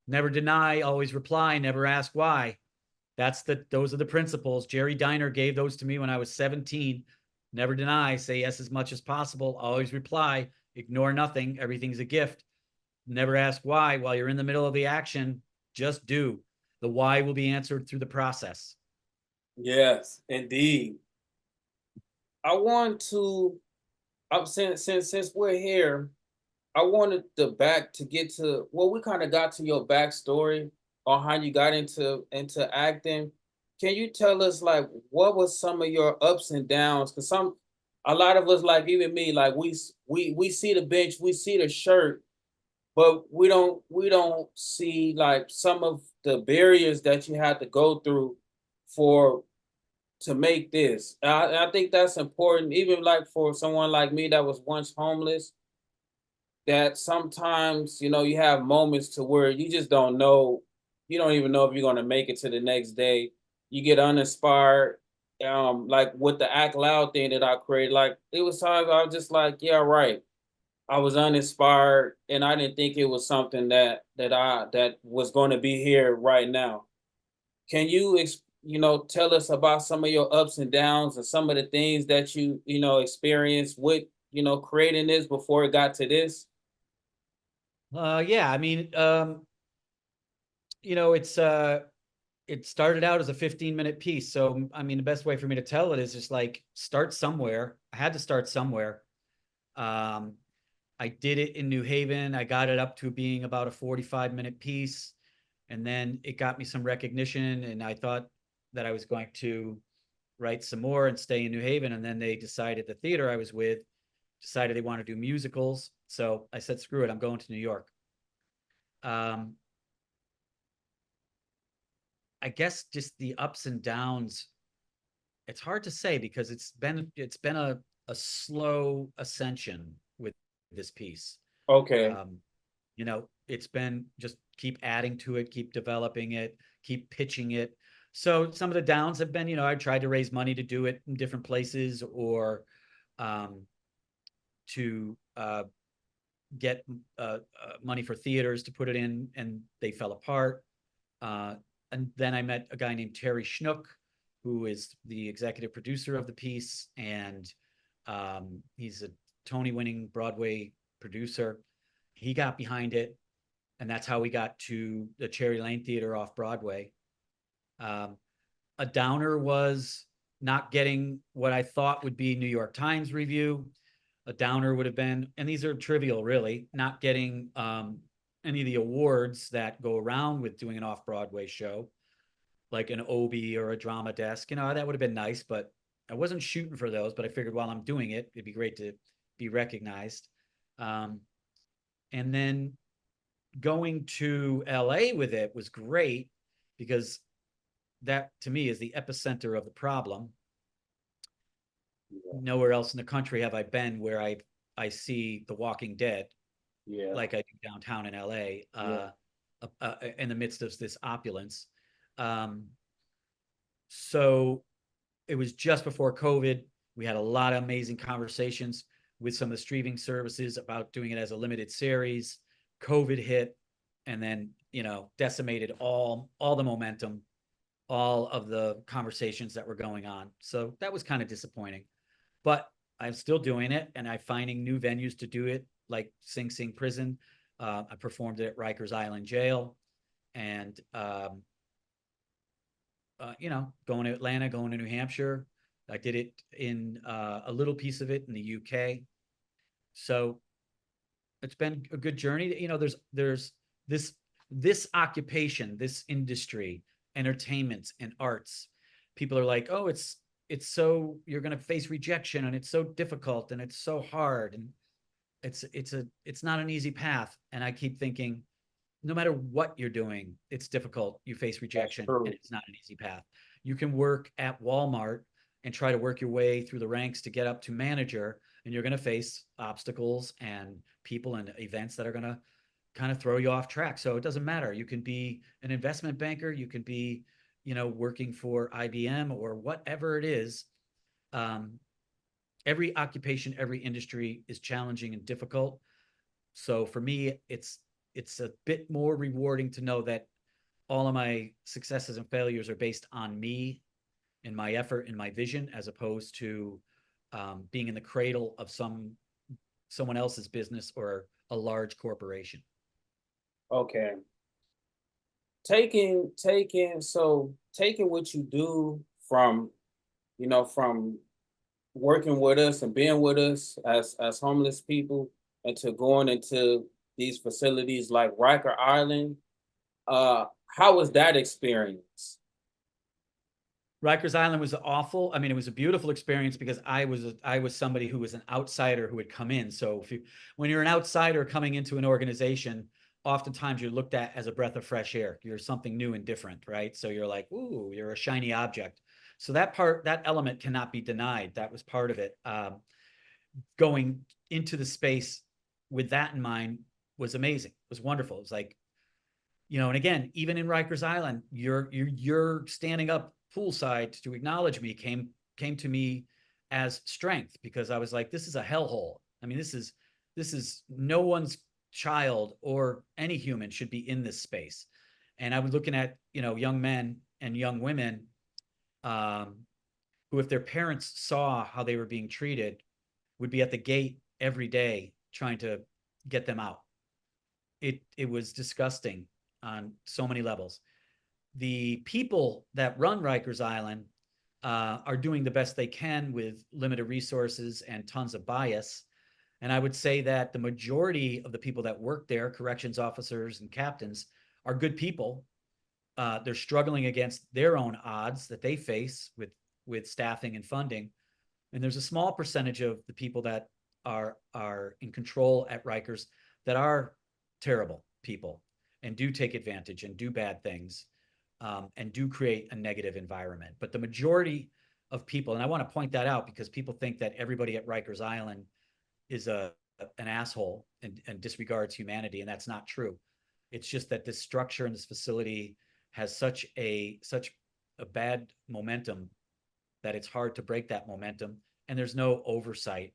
Never deny, always reply, never ask why. Those are the principles. Jerry Diner gave those to me when I was 17. Never deny, say yes as much as possible, always reply, ignore nothing, everything's a gift. Never ask why while you're in the middle of the action, just do. The why will be answered through the process. Yes, indeed. I want to. I'm since we're here, I wanted the back to get to well, we kind of got to your backstory on how you got into acting. Can you tell us like what was some of your ups and downs? Because a lot of us, like even me, like we see the bench, we see the shirt, but we don't see like some of the barriers that you had to go through for to make this. I think that's important, even like for someone like me that was once homeless, that sometimes, you have moments to where you just don't know, you don't even know if you're gonna make it to the next day. You get uninspired. Like with the act loud thing that I created, like it was times I was just like, yeah, right. I was uninspired and I didn't think it was something that was gonna be here right now. Can you tell us about some of your ups and downs and some of the things that experienced with, creating this before it got to this? Yeah, I mean, it started out as a 15-minute piece. So, I mean, the best way for me to tell it is just like start somewhere. I had to start somewhere. Um, I did it in New Haven. I got it up to being about a 45-minute piece. And then it got me some recognition. And I thought that I was going to write some more and stay in New Haven. And then they decided, the theater I was with decided they want to do musicals. So I said, screw it, I'm going to New York. Um, I guess just the ups and downs. It's hard to say because it's been a slow ascension with this piece. Okay. Um, it's been just keep adding to it, keep developing it, keep pitching it. So some of the downs have been, I tried to raise money to do it in different places or um, to get money for theaters to put it in, and they fell apart. And then I met a guy named Terry Schnook, who is the executive producer of the piece, and he's a Tony-winning Broadway producer. He got behind it, and that's how we got to the Cherry Lane Theater Off-Broadway. A downer was not getting what I thought would be New York Times review. A downer would have been, and these are trivial really, not getting any of the awards that go around with doing an off-Broadway show, like an Obie or a Drama Desk. That would have been nice, but I wasn't shooting for those. But I figured while I'm doing it, it'd be great to be recognized. And then going to LA with it was great because that to me is the epicenter of the problem. Yeah. Nowhere else in the country have I been where I see The Walking Dead Yeah. like I do downtown in LA, Yeah. in the midst of this opulence. So it was just before COVID. We had a lot of amazing conversations with some of the streaming services about doing it as a limited series. COVID hit, and then decimated all the momentum, all of the conversations that were going on. So that was kind of disappointing. But I'm still doing it, and I'm finding new venues to do it, like Sing Sing Prison. I performed it at Rikers Island Jail, and going to Atlanta, going to New Hampshire. I did it in a little piece of it in the UK. So it's been a good journey. There's this occupation, this industry, entertainment and arts. People are like, oh, it's so you're going to face rejection, and it's so difficult, and it's so hard, and it's not an easy path. And I keep thinking, no matter what you're doing, it's difficult. You face rejection, and it's not an easy path. You can work at Walmart and try to work your way through the ranks to get up to manager, and you're going to face obstacles and people and events that are going to kind of throw you off track. So it doesn't matter. You can be an investment banker, you can be, working for IBM or whatever it is. Every occupation, every industry is challenging and difficult. So for me, it's it's a bit more rewarding to know that all of my successes and failures are based on me and my effort and my vision, as opposed to being in the cradle of someone else's business or a large corporation. Okay. Taking what you do from, from working with us and being with us as homeless people, and to going into these facilities like Riker Island. How was that experience? Rikers Island was awful. I mean, it was a beautiful experience because I was somebody who was an outsider who had come in. So when you're an outsider coming into an organization, oftentimes you're looked at as a breath of fresh air. You're something new and different, right? So you're like, ooh, you're a shiny object. So that element cannot be denied. That was part of it. Going into the space with that in mind was amazing. It was wonderful. It was like, and again, even in Rikers Island, you're standing up poolside to acknowledge me came to me as strength, because I was like, this is a hellhole. I mean, this is no one's child or any human should be in this space. And I was looking at, young men and young women who, if their parents saw how they were being treated, would be at the gate every day trying to get them out. It was disgusting on so many levels. The people that run Rikers Island are doing the best they can with limited resources and tons of bias. And I would say that the majority of the people that work there, corrections officers and captains, are good people. They're struggling against their own odds that they face with staffing and funding. And there's a small percentage of the people that are in control at Rikers that are terrible people and do take advantage and do bad things, and do create a negative environment. But the majority of people, and I want to point that out because people think that everybody at Rikers Island is an asshole and disregards humanity, and that's not true. It's just that this structure and this facility has such a bad momentum that it's hard to break that momentum, and there's no oversight.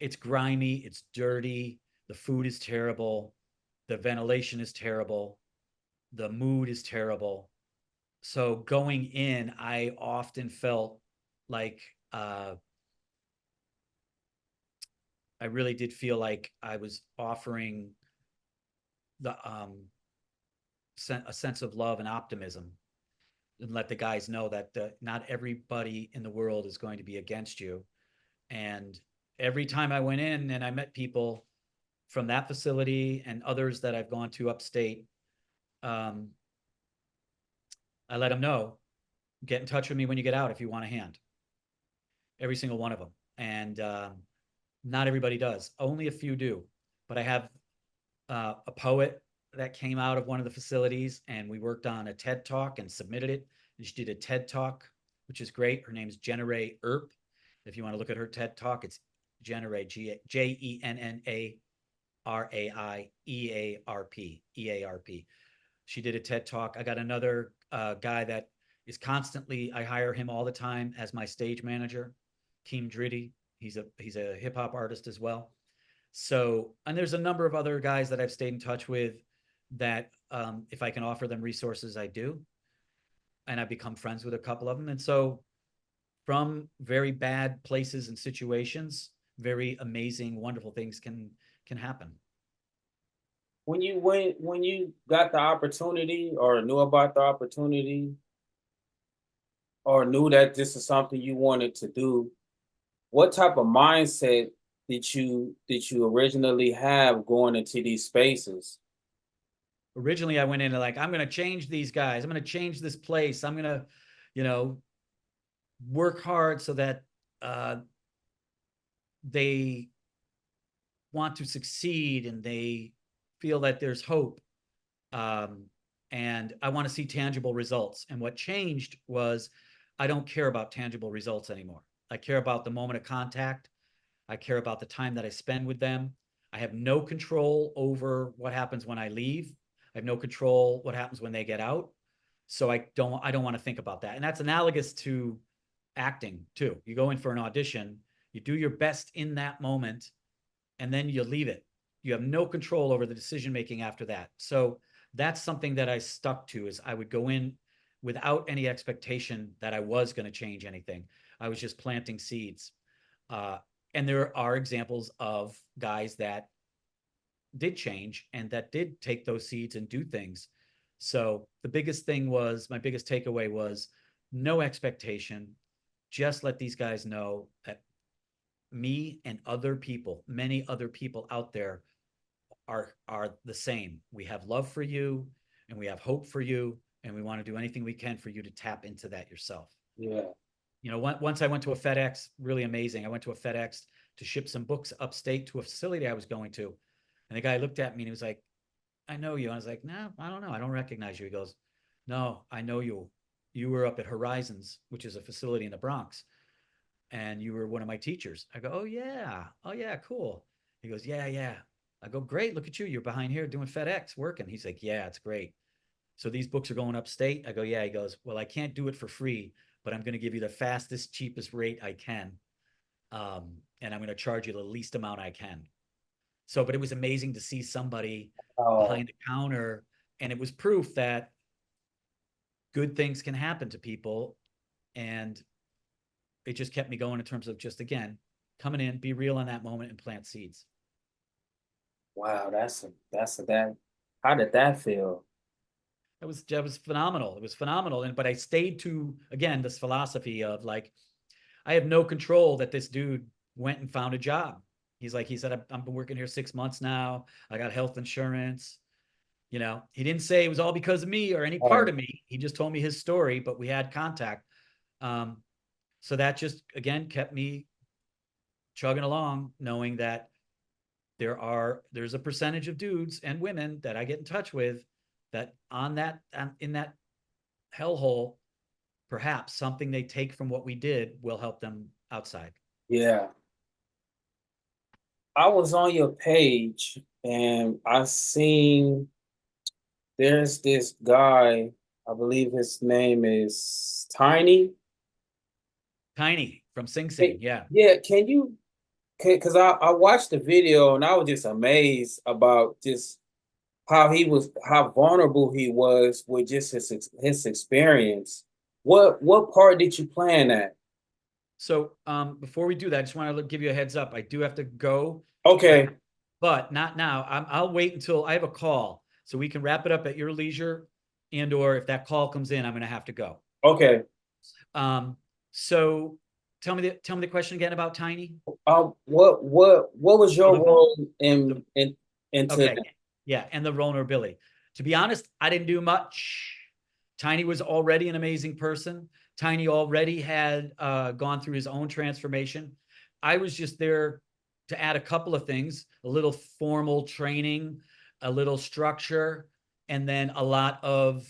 It's grimy, it's dirty, the food is terrible, the ventilation is terrible, the mood is terrible. So going in, I often felt like I really did feel like I was offering a sense of love and optimism, and let the guys know that not everybody in the world is going to be against you. And every time I went in and I met people from that facility and others that I've gone to upstate, I let them know, get in touch with me when you get out if you want a hand. Every single one of them. And not everybody does. Only a few do. But I have a poet that came out of one of the facilities, and we worked on a TED Talk and submitted it. And she did a TED Talk, which is great. Her name is Jenna-Rae Earp. If you want to look at her TED Talk, it's Jenna-Rae, Jenna-Rae, She did a TED Talk. I got another guy that is constantly, I hire him all the time as my stage manager, Keem Driddy. He's a hip hop artist as well. So, and there's a number of other guys that I've stayed in touch with that if I can offer them resources, I do. And I've become friends with a couple of them. And so from very bad places and situations, very amazing, wonderful things can happen. When you got the opportunity, or knew about the opportunity, or knew that this is something you wanted to do, what type of mindset did you originally have going into these spaces? Originally, I went in like, I'm going to change these guys. I'm going to change this place. I'm going to, work hard so that they want to succeed and they feel that there's hope. And I want to see tangible results. And what changed was I don't care about tangible results anymore. I care about the moment of contact. I care about the time that I spend with them. I have no control over what happens when I leave. I have no control what happens when they get out. So I don't want to think about that. And that's analogous to acting too. You go in for an audition, you do your best in that moment, and then you leave it. you have no control over the decision making after that. So that's something that I stuck to, is I would go in without any expectation that I was going to change anything. I was just planting seeds. And there are examples of guys that did change and that did take those seeds and do things. So the biggest thing was, my biggest takeaway was no expectation. Just let these guys know that me and other people, many other people out there are the same. We have love for you and we have hope for you, and we want to do anything we can for you to tap into that yourself. Yeah. You know, once I went to a FedEx, really amazing. I went to a FedEx to ship some books upstate to a facility I was going to. And the guy looked at me and he was like, I know you. And I was like, no, I don't know. I don't recognize you. He goes, no, I know you. You were up at Horizons, which is a facility in the Bronx, and you were one of my teachers. I go, oh yeah. Oh yeah, cool. He goes, yeah, yeah. I go, great. Look at you. You're behind here doing FedEx working. He's like, yeah, it's great. So these books are going upstate. I go, yeah. He goes, well, I can't do it for free, but I'm going to give you the fastest, cheapest rate I can. And I'm going to charge you the least amount I can. So, but it was amazing to see somebody behind the counter, and it was proof that good things can happen to people. And it just kept me going in terms of just, again, coming in, be real in that moment and plant seeds. Wow, that. How did that feel? That was phenomenal. It was phenomenal. But I stayed to, again, this philosophy of like, I have no control that this dude went and found a job. He said, I've been working here 6 months now. I got health insurance. You know, he didn't say it was all because of me or any part of me. He just told me his story, but we had contact. So that just, again, kept me chugging along, knowing that there's a percentage of dudes and women that I get in touch with that in that hellhole, perhaps something they take from what we did will help them outside. Yeah. I was on your page and I seen there's this guy, I believe his name is Tiny. Tiny from Sing Sing, yeah. Yeah, because I watched the video and I was just amazed about just how vulnerable he was with just his experience. What part did you plan at? So before we do that, I just want to give you a heads up. I do have to go. Okay. But not now. I'll wait until I have a call so we can wrap it up at your leisure, and or if that call comes in, I'm going to have to go. Okay. So tell me the question again about Tiny. What was your role into okay. Yeah, and the vulnerability. To be honest, I didn't do much. Tiny was already an amazing person. Tiny already had gone through his own transformation. I was just there to add a couple of things, a little formal training, a little structure, and then a lot of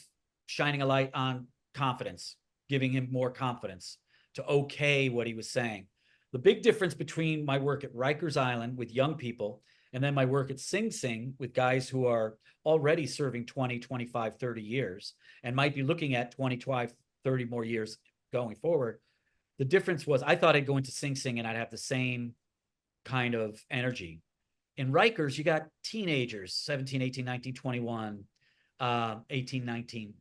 shining a light on confidence, giving him more confidence to okay what he was saying. The big difference between my work at Rikers Island with young people and then my work at Sing Sing with guys who are already serving 20, 25, 30 years and might be looking at 25, 30 more years going forward. The difference was I thought I'd go into Sing Sing and I'd have the same kind of energy. In Rikers, you got teenagers, 17, 18, 19, 21, 18, 19.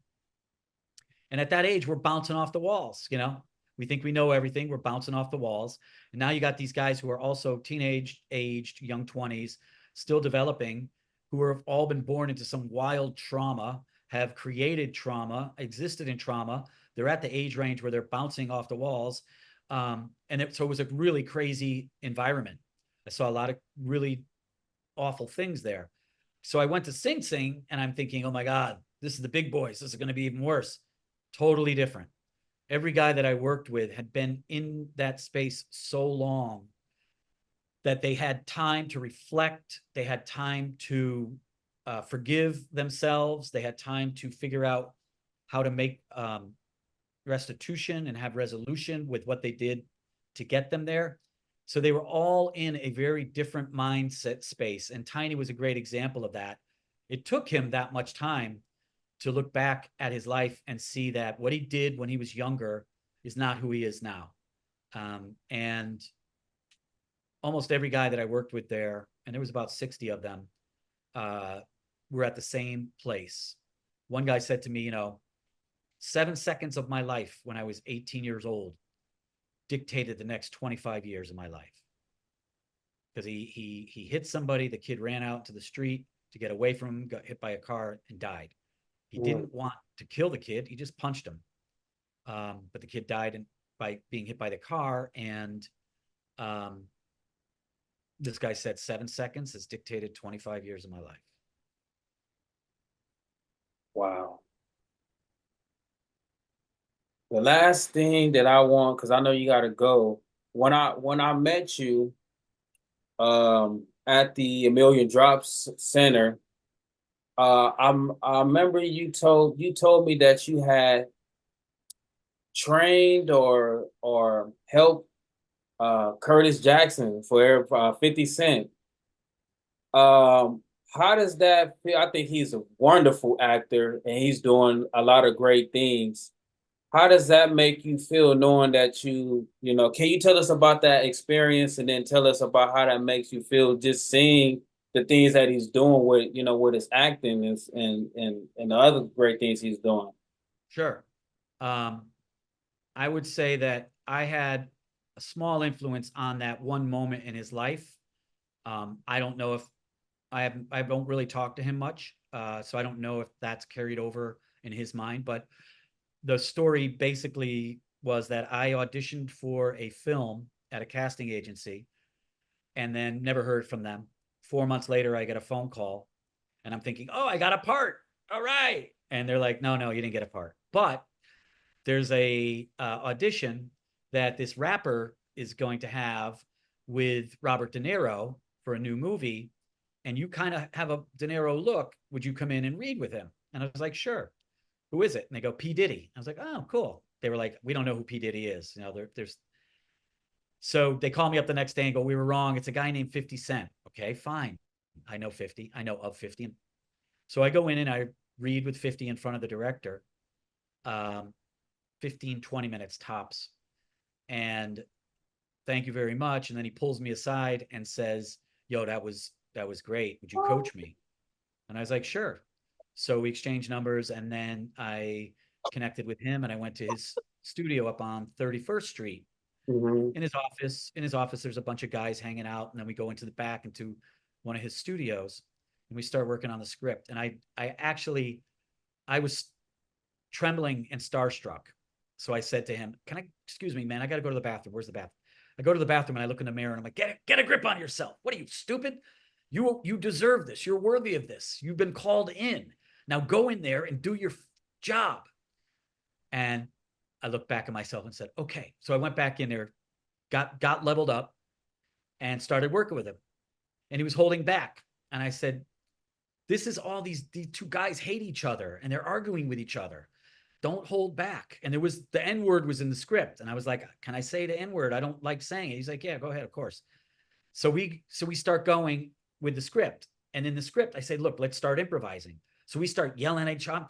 And at that age, we're bouncing off the walls, you know? We think we know everything. We're bouncing off the walls. And now you got these guys who are also teenage aged, young 20s, still developing, who have all been born into some wild trauma, have created trauma, existed in trauma. They're at the age range where they're bouncing off the walls. So it was a really crazy environment. I saw a lot of really awful things there. So I went to Sing Sing and I'm thinking, oh my God, this is the big boys. This is going to be even worse. Totally different. Every guy that I worked with had been in that space so long that they had time to reflect. They had time to forgive themselves. They had time to figure out how to make restitution and have resolution with what they did to get them there. So they were all in a very different mindset space. And Tiny was a great example of that. It took him that much time to look back at his life and see that what he did when he was younger is not who he is now. And almost every guy that I worked with there and there was about 60 of them, were at the same place. One guy said to me, 7 seconds of my life when I was 18 years old dictated the next 25 years of my life. Because he hit somebody, the kid ran out into the street to get away from him, got hit by a car and died. He didn't want to kill the kid, he just punched him. But the kid died by being hit by the car, and this guy said 7 seconds has dictated 25 years of my life. Wow. The last thing that I want, because I know you got to go. When I met you at the A Million Drops Center, I remember you told me that you had trained or helped Curtis Jackson for 50 Cent. How does that feel? I think he's a wonderful actor and he's doing a lot of great things. How does that make you feel knowing that can you tell us about that experience and then tell us about how that makes you feel just seeing the things that he's doing with his acting and the other great things he's doing? Sure. I would say that I had a small influence on that one moment in his life. I don't know if I don't really talk to him much. So I don't know if that's carried over in his mind, but the story basically was that I auditioned for a film at a casting agency and then never heard from them. 4 months later, I get a phone call and I'm thinking, oh, I got a part. All right. And they're like, no, you didn't get a part. But there's a audition that this rapper is going to have with Robert De Niro for a new movie. And you kind of have a De Niro look. Would you come in and read with him? And I was like, sure. Who is it? And they go, P. Diddy. I was like, oh, cool. They were like, we don't know who P. Diddy is. There's. So they call me up the next day and go, we were wrong. It's a guy named 50 Cent. Okay, fine. I know 50. I know of 50. So I go in and I read with 50 in front of the director, 15, 20 minutes tops. And thank you very much. And then he pulls me aside and says, yo, that was great. Would you coach me? And I was like, sure. So we exchanged numbers and then I connected with him and I went to his studio up on 31st Street. Mm-hmm. In his office, there's a bunch of guys hanging out. And then we go into the back into one of his studios and we start working on the script. And I was trembling and starstruck. So I said to him, excuse me, man, I got to go to the bathroom. Where's the bathroom? I go to the bathroom and I look in the mirror and I'm like, get a grip on yourself. What are you, stupid? You deserve this. You're worthy of this. You've been called in. Now go in there and do your job. And I looked back at myself and said, okay. So I went back in there, got leveled up and started working with him. And he was holding back. And I said, this is all these two guys hate each other and they're arguing with each other. Don't hold back. And the N-word was in the script. And I was like, can I say the N-word? I don't like saying it. He's like, yeah, go ahead. Of course. So we start going with the script. And in the script, I say, look, let's start improvising. So we start yelling at each other.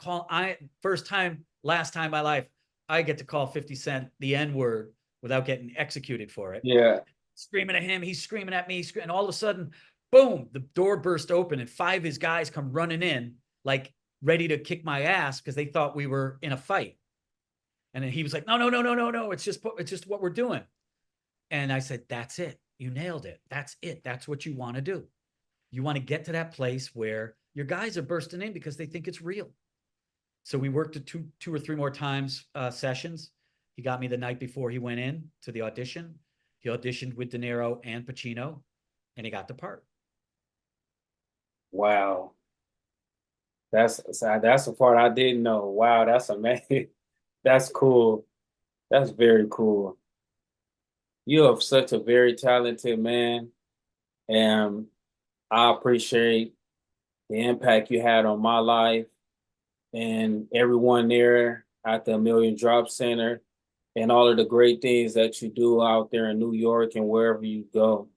Last time in my life, I get to call 50 Cent the N-word without getting executed for it. Yeah. Screaming at him. He's screaming at me. And all of a sudden, boom, the door burst open and 5 of his guys come running in, like ready to kick my ass because they thought we were in a fight. And then he was like, no. It's just what we're doing. And I said, that's it. You nailed it. That's it. That's what you want to do. You want to get to that place where your guys are bursting in because they think it's real. So we worked at two or three more times sessions. He got me the night before he went in to the audition. He auditioned with De Niro and Pacino, and he got the part. Wow. That's the part I didn't know. Wow, that's amazing. That's cool. That's very cool. You are such a very talented man, and I appreciate the impact you had on my life and everyone there at the Million Drop Center and all of the great things that you do out there in New York and wherever you go.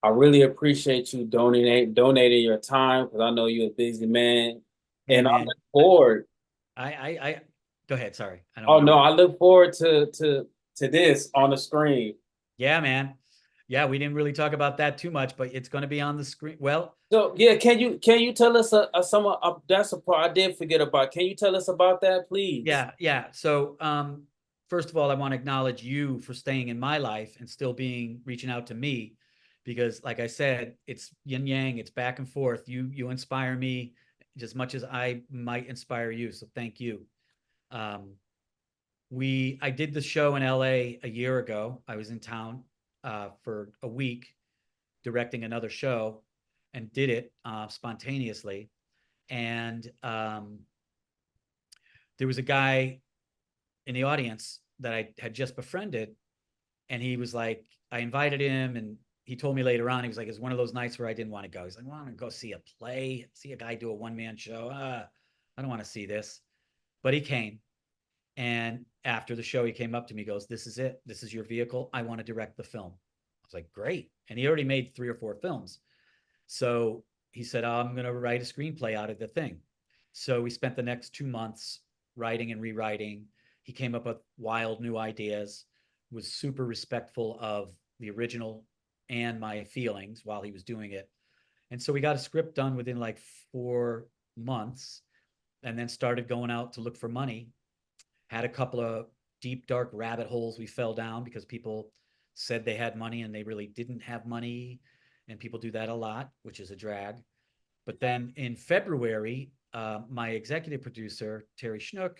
I really appreciate you donating your time because I know you're a busy man. Hey, And man. I look forward. I go ahead. Sorry. I look forward to this on the screen. Yeah, man. Yeah, we didn't really talk about that too much, but it's going to be on the screen. Well, So yeah, can you tell us some that's a part I did forget about. Can you tell us about that, please? yeah. So, first of all, I want to acknowledge you for staying in my life and still reaching out to me, because, like I said, it's yin yang, it's back and forth. You inspire me just as much as I might inspire you. So thank you. Um, I did the show in LA a year ago. I was in town for a week directing another show and did it spontaneously. And there was a guy in the audience that I had just befriended, and he was like, I invited him, and he told me later on, he was like, it's one of those nights where I didn't want to go. He's like, well, I'm gonna go see a play, see a guy do a one-man show. I don't want to see this. But he came, and after the show, he came up to me, goes, this is it. This is your vehicle. I want to direct the film. I was like, great. And he already made 3 or 4 films. So he said, I'm going to write a screenplay out of the thing. So we spent the next 2 months writing and rewriting. He came up with wild new ideas, was super respectful of the original and my feelings while he was doing it. And so we got a script done within like 4 months, and then started going out to look for money. Had a couple of deep, dark rabbit holes we fell down because people said they had money and they really didn't have money. And people do that a lot, which is a drag. But then in February, my executive producer, Terry Schnook,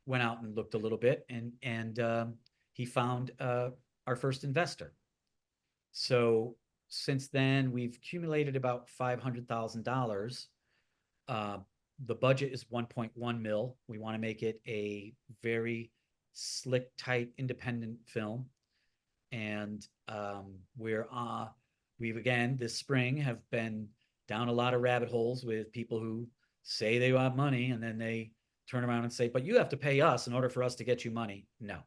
went out and looked a little bit, and he found our first investor. So since then, we've accumulated about $500,000. The budget is 1.1 mil. We want to make it a very slick, tight, independent film. And we've again this spring have been down a lot of rabbit holes with people who say they want money, and then they turn around and say, but you have to pay us in order for us to get you money. No.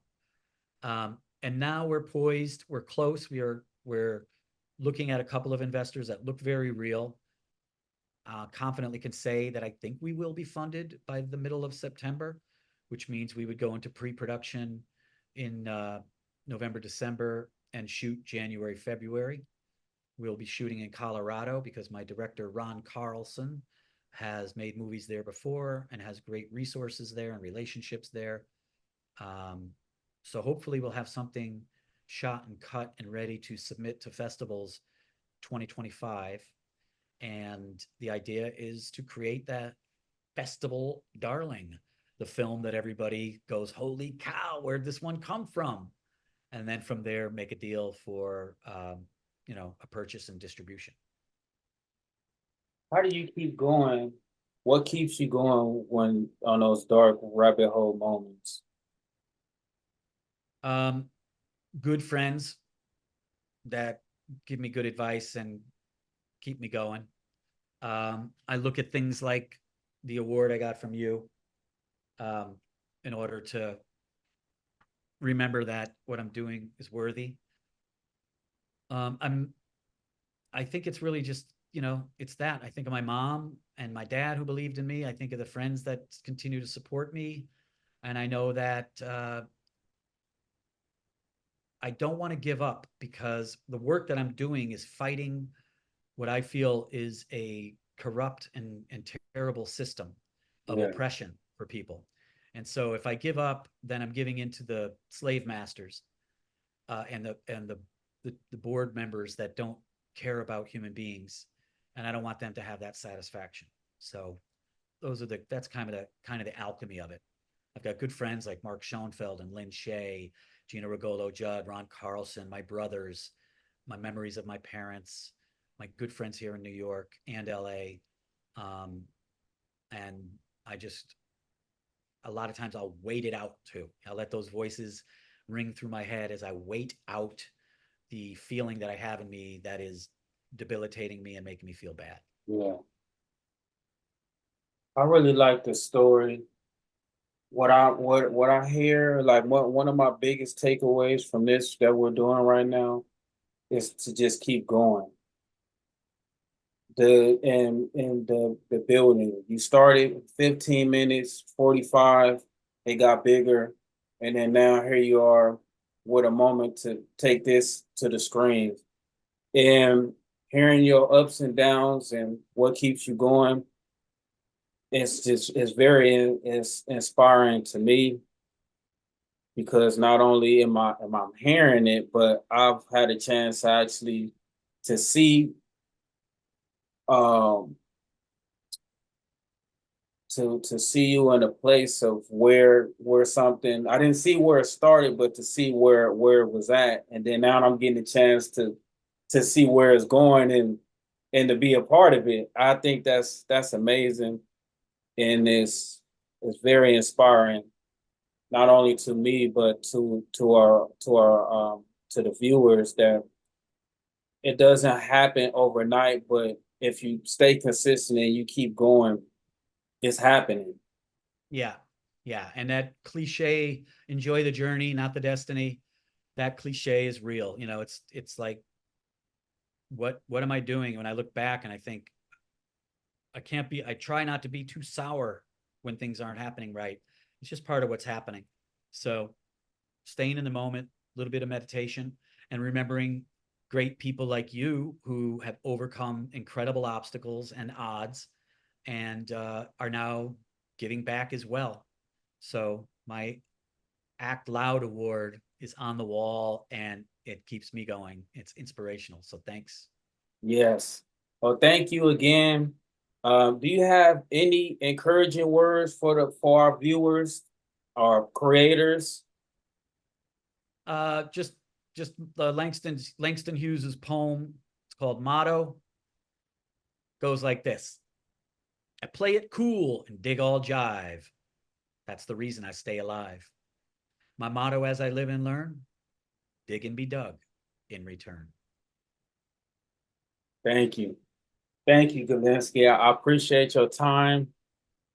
And now we're poised, we're close. We're looking at a couple of investors that look very real. Confidently can say that I think we will be funded by the middle of September, which means we would go into pre-production in November, December, and shoot January, February. We'll be shooting in Colorado because my director, Ron Carlson, has made movies there before and has great resources there and relationships there. So hopefully we'll have something shot and cut and ready to submit to festivals 2025. And the idea is to create that festival darling, the film that everybody goes, holy cow, where'd this one come from? And then from there, make a deal for, a purchase and distribution. How do you keep going? What keeps you going when on those dark rabbit hole moments? Good friends that give me good advice and keep me going. I look at things like the award I got from you in order to remember that what I'm doing is worthy. I think it's really just, it's that. I think of my mom and my dad who believed in me. I think of the friends that continue to support me. And I know that I don't want to give up, because the work that I'm doing is fighting what I feel is a corrupt and terrible system of oppression for people. And so if I give up, then I'm giving into the slave masters and the board members that don't care about human beings. And I don't want them to have that satisfaction. So that's kind of the alchemy of it. I've got good friends like Mark Schoenfeld and Lynn Shea, Gina Rigolo Judd, Ron Carlson, my brothers, my memories of my parents, my good friends here in New York and LA. And a lot of times I'll wait it out too. I'll let those voices ring through my head as I wait out the feeling that I have in me that is debilitating me and making me feel bad. Yeah. I really like the story. What I hear, like one of my biggest takeaways from this that we're doing right now is to just keep going. The building. You started 15 minutes, 45, it got bigger, and then now here you are with a moment to take this to the screen. And hearing your ups and downs and what keeps you going, it's very it's inspiring to me, because not only am I hearing it, but I've had a chance actually to see um to see you in a place of where something, I didn't see where it started, but to see where it was at, and then now I'm getting a chance to see where it's going, and to be a part of it. I think that's amazing, and it's very inspiring, not only to me but to our to the viewers, that it doesn't happen overnight, but if you stay consistent and you keep going, it's happening. Yeah. Yeah. And that cliche, enjoy the journey, not the destiny. That cliche is real. You know, it's like, what am I doing? When I look back and I think I try not to be too sour when things aren't happening right. It's just part of what's happening. So staying in the moment, a little bit of meditation, and remembering great people like you who have overcome incredible obstacles and odds, and are now giving back as well. So my Act Loud award is on the wall, and it keeps me going. It's inspirational. So thanks. Yes. Well, thank you again. Do you have any encouraging words for our viewers, our creators? Just Langston Hughes's poem. It's called Motto. Goes like this: I play it cool and dig all jive. That's the reason I stay alive. My motto as I live and learn: dig and be dug in return. Thank you. Thank you, Galinsky. I appreciate your time,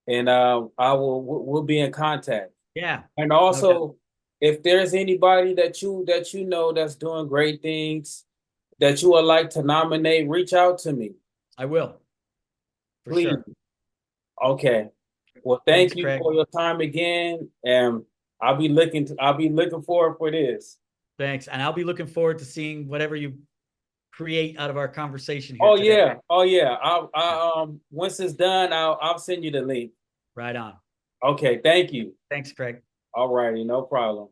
and we'll be in contact. Yeah. And No doubt. also, if there's anybody that you know that's doing great things that you would like to nominate, reach out to me, I will. For please. sure. Okay. Well, Thanks, thank you Craig. for your time again, and I'll be looking forward for this. Thanks. And I'll be looking forward to seeing whatever you create out of our conversation here Oh today. yeah, oh yeah. Once it's done, I'll send you the link. Right on. Okay, thank you. Thanks, Craig. All righty, no problem.